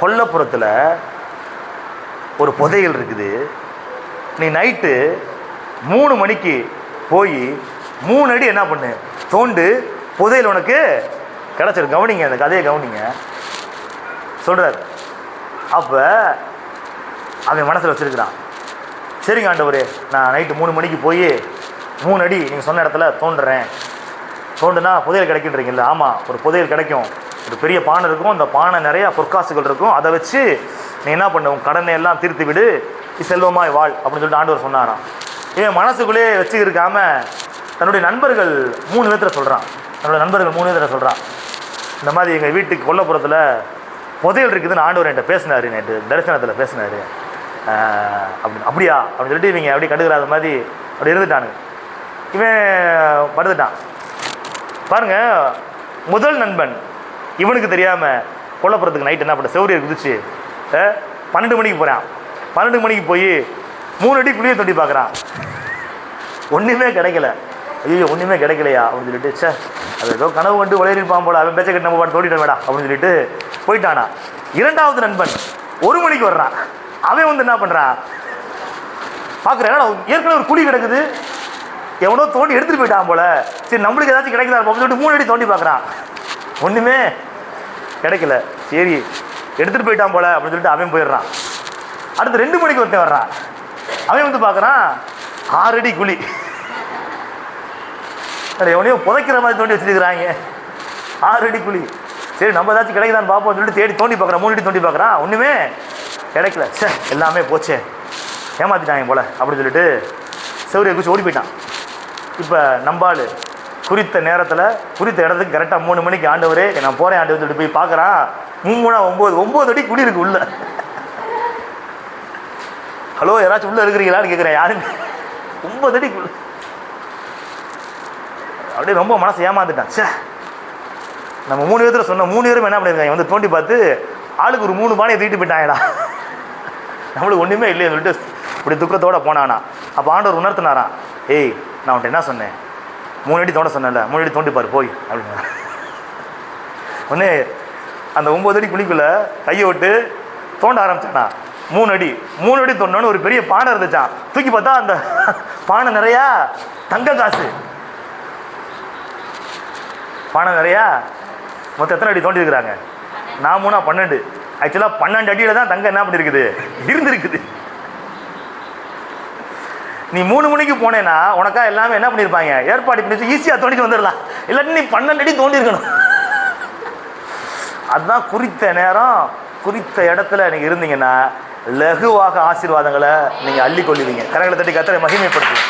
கொல்லைப்புறத்தில் ஒரு புதையல் இருக்குது, நீ நைட்டு 3 மணிக்கு போய் 3 அடி என்ன பண்ணு, தோண்டு, புதையல் உனக்கு கிடச்சிரு. கவனிங்க, அந்த கதையை கவனிங்க சொல்கிறார். அப்போ அவன் மனசில் வச்சுருக்கிறான், சரிங்க ஆண்டவரே, நான் நைட்டு 3 மணிக்கு போய் 3 அடி நீங்கள் சொன்ன இடத்துல தோண்டுறேன். தோண்டுனா புதையல் கிடைக்குன்றீங்கல்ல? ஆமாம், ஒரு புதையல் கிடைக்கும். ஒரு பெரிய பானை இருக்கும், அந்த பானை நிறையா பொற்காசுகள் இருக்கும். அதை வச்சு நீ என்ன பண்ண, உன் கடனை எல்லாம் தீர்த்து விடு, செல்வமாய் வாழ் அப்படின்னு சொல்லிட்டு ஆண்டவர் சொன்னாராம். இவன் மனசுக்குள்ளே வச்சுருக்காம தன்னுடைய நண்பர்கள் 3 விதத்தில் சொல்கிறான். தன்னுடைய நண்பர்கள் 3 விதத்தில் சொல்கிறான், இந்த மாதிரி எங்கள் வீட்டுக்கு கொல்லைப்புறத்தில் புதையல் இருக்குதுன்னு ஆண்டவர் என்கிட்ட பேசினார், நேற்று தரிசனத்தில் பேசினார் அப்படின்னு. அப்படியா அப்படின்னு சொல்லிட்டு இவங்க அப்படி கண்டுக்கிறாத மாதிரி அப்படி இருந்துட்டானுங்க. இவன் படுத்துட்டான். பாருங்க, முதல் நண்பன் இவனுக்கு தெரியாமல் கொல்லப்புறத்துக்கு நைட்டு என்ன பண்ண, செவரியை குதிச்சு 12 மணிக்கு போகிறான். 12 மணிக்கு போய் 3 அடி குழியை தோண்டி பார்க்குறான். ஒன்றுமே கிடைக்கல. ஐயோ ஒன்றுமே கிடைக்கலையா அப்படின்னு சொல்லிட்டு, சே அது ஏதோ கனவு கண்டு விளையாடிருப்பான் போல, அவன் பேச்சை கட்டி நம்ம பாட்டு தோண்டிட்டேன் வேடா அப்படின்னு சொல்லிட்டு போயிட்டானா. இரண்டாவது நண்பன் 1 மணிக்கு வர்றான். அவன் வந்து என்ன பண்ணுறான், பார்க்குறேன் ஏற்கனவே ஒரு குழி கிடக்குது, எவனோ தோண்டி எடுத்துகிட்டு போயிட்டான் போல, சரி நம்மளுக்கு ஏதாச்சும் கிடைக்குதா அப்படின்னு சொல்லிட்டு 3 அடி தோண்டி பார்க்குறான். ஒன்றுமே கிடைக்கல. சரி எடுத்துகிட்டு போயிட்டான் போல அப்படின்னு சொல்லிட்டு அவன் போயிடுறான். அடுத்து 2 மணிக்கு ஒருத்தன் வர்றான். அவன் வந்து பார்க்குறான் 6 அடி குழி, எவனையோ புதைக்கிற மாதிரி தோண்டி வச்சுருக்கிறாங்க. 6 அடி குழி. சரி நம்ம ஏதாச்சும் கிடைக்குதான்னு பார்ப்போம்னு சொல்லிட்டு தேடி தோண்டி பார்க்குறான். 3 அடி தோண்டி பார்க்குறான். ஒன்றுமே கிடைக்கல. சே எல்லாமே போச்சே, ஏமாற்றிட்டாங்க போல அப்படின்னு சொல்லிட்டு செவரியை குச்சி ஓடி போயிட்டான். இப்போ நம்பாள் குறித்த நேரத்தில் குறித்த இடத்துக்கு கரெக்டாக 3 மணிக்கு ஆண்டவரே நான் போகிறேன் ஆண்டவர் சொல்லிட்டு போய் பார்க்குறான். 9 அடி குடி இருக்கு உள்ள. ஹலோ யாராச்சும் உள்ளே இருக்கிறீங்களான்னு கேட்குறேன். யாருமே 9 அடி அப்படியே ரொம்ப மனசு ஏமாந்துட்டான். சே நம்ம 3 பேர்த்தில் சொன்ன 3 பேரும் என்ன பண்ணியிருக்காங்க, வந்து தோண்டி பார்த்து ஆளுக்கு ஒரு 3 பானையை தூக்கிட்டு போயிட்டாங்கடா, நம்மளுக்கு ஒன்றுமே இல்லைன்னு சொல்லிட்டு இப்படி துக்கத்தோடு போனானா. அப்போ ஆண்டவர் உணர்த்தினாரான், ஏய் நான் அவன்கிட்ட என்ன சொன்னேன், 3 அடி தோண்ட சொன்னேன்ல, 3 அடி தோண்டி பாரு போய் அப்படின்னா. ஒன்று அந்த 9 அடி குழிக்குள்ளே கையை விட்டு தோண்ட ஆரம்பிச்சானா. 3 அடி தோண்டோன்னு ஒரு பெரிய பானை இருந்துச்சான். தூக்கி பார்த்தா அந்த பானை நிறையா தங்க காசு. பானை நிறையா மொத்தம் எத்தனை அடி தோண்டி இருக்கிறாங்க? 4 12. ஆக்சுவலாக 12 அடியில் தான் தங்கம் என்ன பண்ணியிருக்குது, இருந்துருக்குது. நீ 3 மணிக்கு போனேன்னா உனக்கா எல்லாமே என்ன பண்ணியிருப்பாங்க, ஏற்பாடு பண்ணி ஈஸியாக தோண்டிட்டு வந்துடலாம். இல்லாட்டி நீ 12 அடி தோண்டி இருக்கணும். அதுதான் குறித்த நேரம் குறித்த இடத்துல நீங்கள் இருந்தீங்கன்னா லகுவாக ஆசீர்வாதங்களை நீங்கள் அள்ளி கொள்ளுவீங்க. கரங்களை தட்டி கர்த்தரை மகிமைப்படுத்துவீங்க.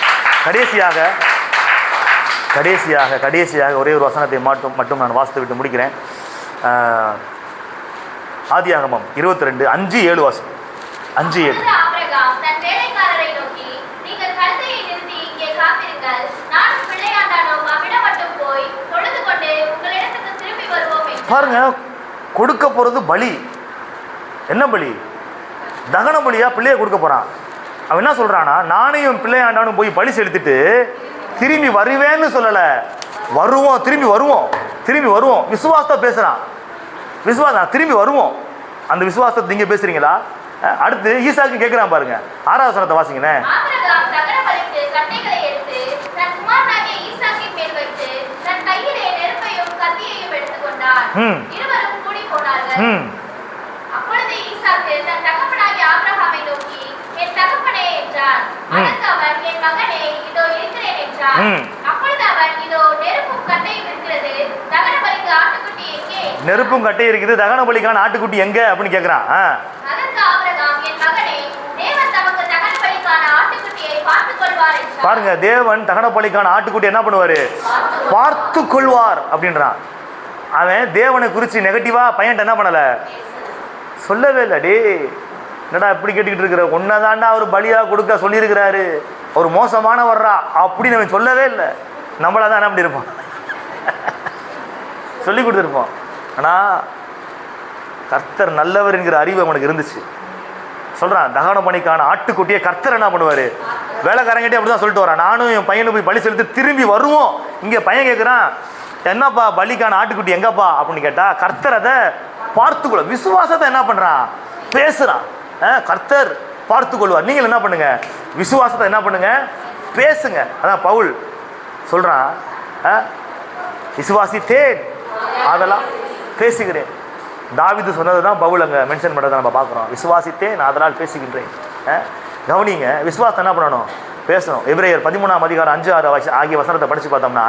கடைசியாக ஒரே ஒரு வசனத்தை மட்டும் நான் வாசித்து விட்டு முடிக்கிறேன். ஆதியாகமம் 22 5-7 வாசம். 5-7. பாருங்க, கொடுக்க போறது பலி. என்ன பலி? தகன பலியா பிள்ளைய கொடுக்க போறான். அவன் என்ன சொல்றானா, நானையும் பிள்ளையாண்டானும் போய் பலி செலுத்திட்டு திரும்பி வருவேன்னு சொல்லல, திரும்பி வருவோம் விசுவாசத்தை பேசுறான். விசுவாசம் திரும்பி வருவோம். அந்த விசுவாசத்தை நீங்க பேசுறீங்களா? அடுத்து ஈசாக்கு கேட்கிறான் பாருங்க, 6வது வசனத்தை வாசிங்கண்ணே. நெருப்பும் கட்டை இருக்குது, தகன பலிக்கான ஆட்டுக்குட்டி எங்க அப்படின்னு கேட்கிறான். பாருங்க, தேவன் தகன பலிக்கான ஆட்டுக்குட்டி என்ன பண்ணுவாரு? பார்த்து கொள்வார் அப்படின்றான். அவன் தேவனை குறித்து நெகட்டிவா பையன்ட்ட என்ன பண்ணல, சொல்லவே இல்லை. டே என்னடா இப்படி கேட்டுக்கிட்டு இருக்கிற, ஒன்னதாண்டா அவர் பலியா கொடுக்க சொல்லியிருக்கிறாரு, ஒரு மோசமான வர்றா அப்படின்னு அவன் சொல்லவே இல்லை. நம்மளாதான் என்ன பண்ணியிருப்போம், சொல்லி கொடுத்துருப்போம். ஆனால் கர்த்தர் நல்லவர் என்கிற அறிவு அவனுக்கு இருந்துச்சு. சொல்கிறான், தகன பணிக்கான ஆட்டுக்குட்டியை கர்த்தர் என்ன பண்ணுவார்? வேலைக்காரங்கிட்டே அப்படி தான் சொல்லிட்டு வரான். நானும் என் பையனை போய் பலி செலுத்தி திரும்பி வருவோம். இங்கே பையன் கேட்குறான், என்னப்பா பலிக்கான ஆட்டுக்குட்டி எங்கப்பா அப்படின்னு கேட்டால், கர்த்தர் அதை பார்த்துக்கொள்ள விசுவாசத்தை என்ன பண்ணுறான், பேசுகிறான். கர்த்தர் பார்த்து கொள்வார். நீங்கள் என்ன பண்ணுங்க, விசுவாசத்தை என்ன பண்ணுங்க, பேசுங்க. அதான் பவுல் சொல்கிறான், விசுவாசித்தேன் அதெல்லாம் பேசுகிறேன். தாவீது சொன்னது தான் பவுல் அங்கே மென்ஷன் பண்ணுறதை நம்ம பார்க்குறோம். விசுவாசித்தேன் அதனால் பேசுகின்றேன். கவனிங்க, விசுவாசத்தை என்ன பண்ணணும், பேசணும். எபிரேயர் 13:5-6 ஆகிய வசனத்தை படித்து பார்த்தோம்னா,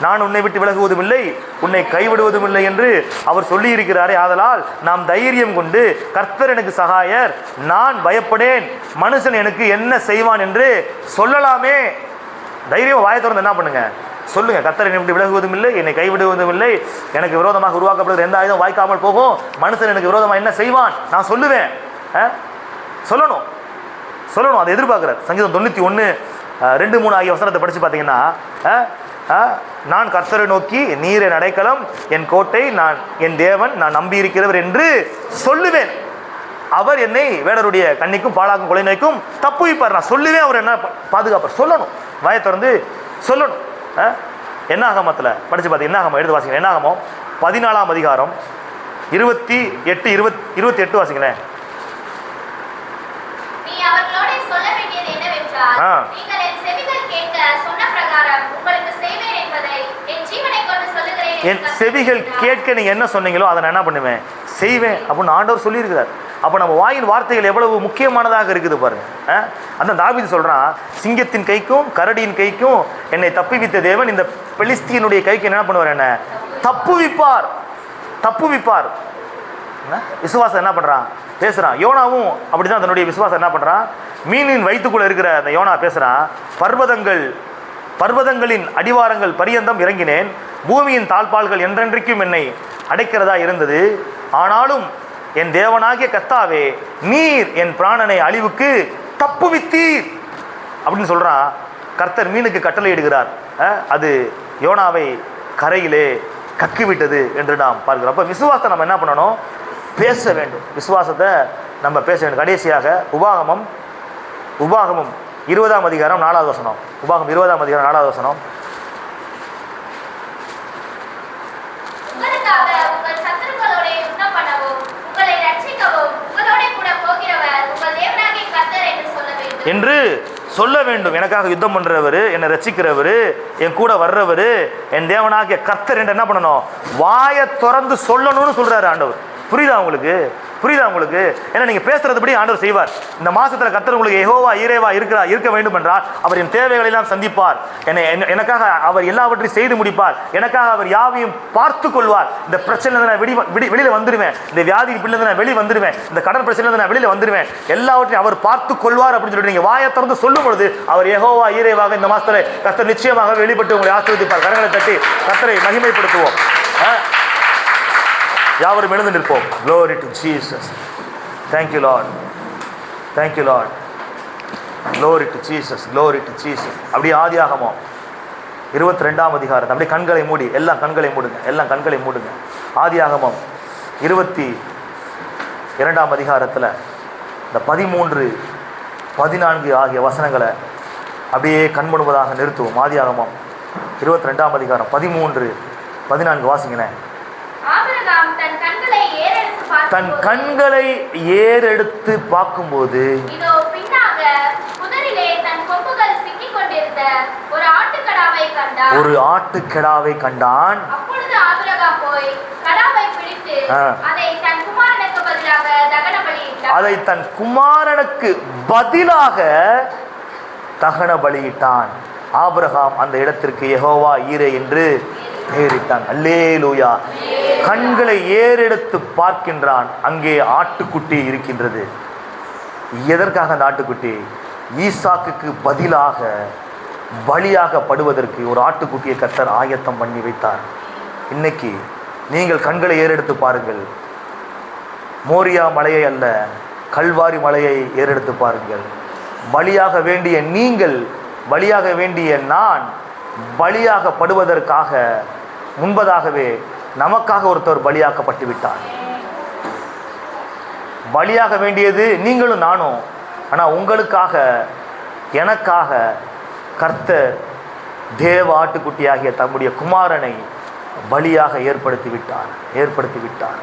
நான் உன்னை விட்டு விலகுவதும் இல்லை, உன்னை கைவிடுவதும் இல்லை என்று அவர் சொல்லி இருக்கிறாரே, ஆதலால் நாம் தைரியம் கொண்டு கர்த்தர் எனக்கு சகாயர், நான் பயப்படேன், மனுஷன் எனக்கு என்ன செய்வான் என்று சொல்லலாமே. தைரியம் வாயை திறந்து என்ன பண்ணுங்க, சொல்லுங்க. கர்த்தர் என்னை விட்டு விலகுவதும் இல்லை, என்னை கைவிடுவதும் இல்லை, எனக்கு விரோதமாக உருவாக்கப்படுகிற எந்த ஆயுதம் வாய்க்காமல் போகும், மனுஷன் எனக்கு விரோதமாக என்ன செய்வான் நான் சொல்லுவேன். சொல்லணும் சொல்லணும், அதை எதிர்பார்க்குறார். சங்கீதம் 91:2-3 ஆகிய வசனத்தை படித்து பார்த்தீங்கன்னா, நான் கர்த்தரை நோக்கி நீர் என் அடைக்கலம், என் கோட்டை, நான் என் தேவன், நான் நம்பி இருக்கிறவர் என்று சொல்லுவேன். அவர் என்னை வேடருடைய கண்ணிக்கும் பாழாக்கும் கொலை நோய்க்கும் தப்புவிப்பார். நான் சொல்லுவேன், அவர் என்ன பாதுகாப்பார். சொல்லணும், வாயை திறந்து சொல்லணும். என்னாகமத்தில் படித்து பார்த்து, என்னாகமம் எடுத்து வாசிங்க. என்னாகமம் 14ஆம் அதிகாரம் 28 வாசிங்களேன். என் செவிகள் கேட்க நீங்க என்ன சொன்னீங்களோ அதை நான் என்ன பண்ணுவேன், செய்வேன் அப்படின்னு ஆண்டவர் சொல்லியிருக்கிறார். அப்போ நம்ம வாயின் வார்த்தைகள் எவ்வளவு முக்கியமானதாக இருக்குது பாருங்க. அந்த தாவீது சொல்றான், சிங்கத்தின் கைக்கும் கரடியின் கைக்கும் என்னை தப்புவித்த தேவன் இந்த பெலிஸ்தியனுடைய கைக்கு என்ன பண்ணுவார், என்ன தப்புவிப்பார். தப்புவிப்பார். விசுவாசம் என்ன பண்றான், பேசுறான். யோனாவும் அப்படிதான் தன்னுடைய விசுவாசம் என்ன பண்றான், மீனின் வயிற்றுக்குள்ள இருக்கிற அந்த யோனா பேசுறான், பர்வதங்களின் அடிவாரங்கள் பரியந்தம் இறங்கினேன், பூமியின் தாழ்பால்கள் என்றென்றைக்கும் என்னை அடைக்கிறதா இருந்தது, ஆனாலும் என் தேவனாகிய கர்த்தாவே நீர் என் பிராணனை அழிவுக்கு தப்புவித்தீர் அப்படின்னு சொல்றான். கர்த்தர் மீனுக்கு கட்டளை இடுகிறார், அது யோனாவை கரையிலே கக்கிவிட்டது என்று நாம் பார்க்கிறோம். அப்போ விசுவாசத்தை நம்ம என்ன பண்ணணும், பேச வேண்டும். விசுவாசத்தை நம்ம பேச வேண்டும். கடைசியாக உபாகமம் 20ஆம் அதிகாரம் 4வது வசனம். உபாகமம் 20ஆம் அதிகாரம் 4வது வசனம். என்று சொல்ல வேண்டும். எனக்காக யுத்தம் பண்றவர், என்னை ரட்சிக்கிறவர், என் கூட வர்றவர், என் தேவனாகிய கர்த்தர் என்று என்ன பண்ணணும், வாயை திறந்து சொல்லணும்னு சொல்றாரு ஆண்டவர். புரியுதா உங்களுக்கு? புரியுதா உங்களுக்கு? ஏன்னா நீங்க பேசுறதுபடி ஆண்டவர் செய்வார். இந்த மாசத்துல கர்த்தர் உங்களுக்கு யெகோவா ஈரேவா இருக்க வேண்டும் என்றால் அவர் என் தேவைகளை எல்லாம் சந்திப்பார். எனக்காக அவர் எல்லாவற்றையும் செய்து முடிப்பார். எனக்காக அவர் யாவையும் பார்த்து கொள்வார். இந்த பிரச்சனை நான் வெளியில வந்துடுவேன், இந்த வியாதி பிள்ளை நான் வெளியே வந்துடுவேன், இந்த கடன் பிரச்சனை நான் வெளியில வந்துடுவேன், எல்லாவற்றையும் அவர் பார்த்து கொள்வார் அப்படின்னு சொல்லிட்டு நீங்க வாயை திறந்து சொல்லும் பொழுது அவர் யெகோவா ஈரேவாக இந்த மாசத்துல கர்த்தர் நிச்சயமாக வெளிப்பட்டு உங்களை ஆசீர்வதிப்பார். கரங்களை தட்டி கர்த்தரை மகிமைப்படுத்துவோம். யாவரும் எழுந்து நிற்போம். Glory to Jesus. Thank you Lord. Thank you Lord. Glory to Jesus. Glory to Jesus. அப்படியே ஆதியாகமம் 22ஆம் அதிகாரம் அப்படியே கண்களை மூடி, எல்லாம் கண்களை மூடுங்க, எல்லாம் கண்களை மூடுங்க. ஆதியாகமம் 22ஆம் அதிகாரத்தில் இந்த 13, 14 ஆகிய வசனங்களை அப்படியே கண்முழுவதாக நிறுத்துவோம். ஆதியாகமம் 22ஆம் அதிகாரம் 13, 14 வாசிங்களேன். தன் கண்களை ஏறெடுத்து பார்க்கும்போது ஒரு ஆட்டுக்கடாவை கண்டான். அதை தன் குமாரனுக்கு பதிலாக தகன பலியிட்டான். ஆபிரகாம் அந்த இடத்திற்கு யெகோவா ஈரே என்று பெயரிட்டான். அல்லேலூயா. கண்களை ஏறெடுத்து பார்க்கின்றான், அங்கே ஆட்டுக்குட்டி இருக்கின்றது. எதற்காக அந்த ஆட்டுக்குட்டி? ஈசாக்குக்கு பதிலாக பலியாகப்படுவதற்கு ஒரு ஆட்டுக்குட்டியை கர்த்தர் ஆயத்தம் பண்ணி வைத்தார். இன்னைக்கு நீங்கள் கண்களை ஏறெடுத்து பாருங்கள். மோரியா மலையை அல்ல, கல்வாரி மலையை ஏறெடுத்து பாருங்கள். பலியாக வேண்டிய நீங்கள், பலியாக வேண்டிய நான் பலியாகப்படுவதற்காக முன்பதாகவே நமக்காக ஒருத்தர் பலியாக்கப்பட்டு விட்டார். பலியாக வேண்டியது நீங்களும் நானும். ஆனால் உங்களுக்காக, எனக்காக கர்த்தர் தேவ ஆட்டுக்குட்டியாகிய தம்முடைய குமாரனை பலியாக ஏற்படுத்தி விட்டார்.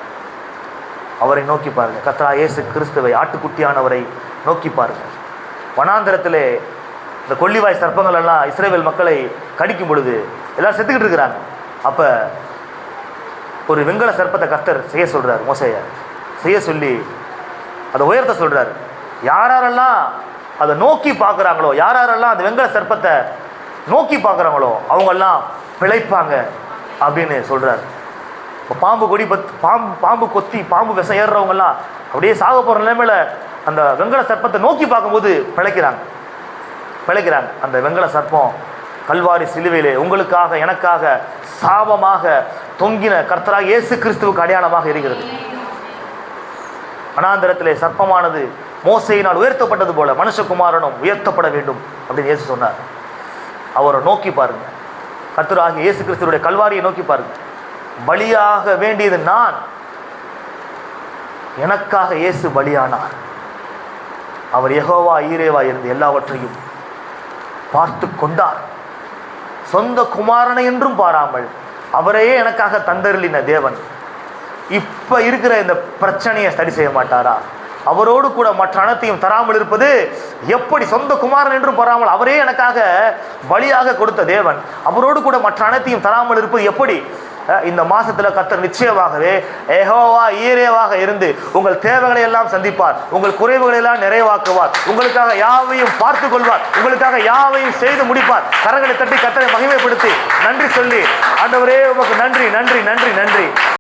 அவரை நோக்கி பாருங்கள். கர்த்தராகிய இயேசு கிறிஸ்துவை, ஆட்டுக்குட்டியானவரை நோக்கி பாருங்கள். வனாந்தரத்திலே இந்த கொள்ளிவாய் சர்ப்பங்கள் எல்லாம் இஸ்ரவேல் மக்களை கடிக்கும் பொழுது எல்லாரும் செத்துக்கிட்டு இருக்கிறாங்க. அப்போ ஒரு வெண்கல சர்ப்பத்தை கர்த்தர் செய்ய சொல்கிறார். மோசேயை செய்ய சொல்லி அதை உயர்த்த சொல்கிறார். யாரெல்லாம் அதை நோக்கி பார்க்குறாங்களோ, யாரெல்லாம் அந்த வெண்கல சர்ப்பத்தை நோக்கி பார்க்குறாங்களோ அவங்கெல்லாம் பிழைப்பாங்க அப்படின்னு சொல்கிறார். இப்போ பாம்பு கொத்தி பாம்பு விஷம் ஏறுறவங்கெல்லாம் அப்படியே சாக போகிற நிலைமையில் அந்த வெண்கல சர்ப்பத்தை நோக்கி பார்க்கும்போது பிழைக்கிறாங்க. அந்த வெண்கல சர்ப்பம் கல்வாரி சிலுவையிலே உங்களுக்காக எனக்காக சாபமாக தொங்கின கர்த்தராகிய இயேசு கிறிஸ்துவுக்கு அடையாளமாக இருக்கிறது. வனாந்தரத்திலே சர்ப்பமானது மோசேயினால் உயர்த்தப்பட்டது போல மனுஷகுமாரனும் உயர்த்தப்பட வேண்டும் அப்படின்னு இயேசு சொன்னார். அவரை நோக்கி பாருங்க. கர்த்தராகிய இயேசு கிறிஸ்துவுடைய கல்வாரியை நோக்கி பாருங்க. பலியாக வேண்டியது நான், எனக்காக இயேசு பலியானார். அவர் யெகோவா ஈரேவா இருந்து எல்லாவற்றையும் பார்த்து கொண்டார். சொந்த குமாரனை என்றும் பாராமல் அவரையே எனக்காக தந்தருளின தேவன் இப்ப இருக்கிற இந்த பிரச்சனையை சரி செய்ய மாட்டாரா? அவரோடு கூட மற்ற அனைத்தையும் தராமல் இருப்பது எப்படி? சொந்த குமாரன் என்றும் பாராமல் அவரே எனக்காக பலியாக கொடுத்த தேவன் அவரோடு கூட மற்ற அனைத்தையும் தராமல் இருப்பது எப்படி? இந்த மாசத்துல கர்த்தர் நிச்சயமாகவே யெகோவா ஈரேவாக இருந்து உங்கள் தேவைகளை எல்லாம் சந்திப்பார், உங்கள் குறைவுகளை எல்லாம் நிறைவாக்குவார், உங்களுக்காக யாவையும் பார்த்து கொள்வார், உங்களுக்காக யாவையும் செய்து முடிப்பார். கரங்களை தட்டி கர்த்தரை மகிமைப்படுத்தி நன்றி சொல்லி, ஆண்டவரே உமக்கு நன்றி நன்றி நன்றி நன்றி.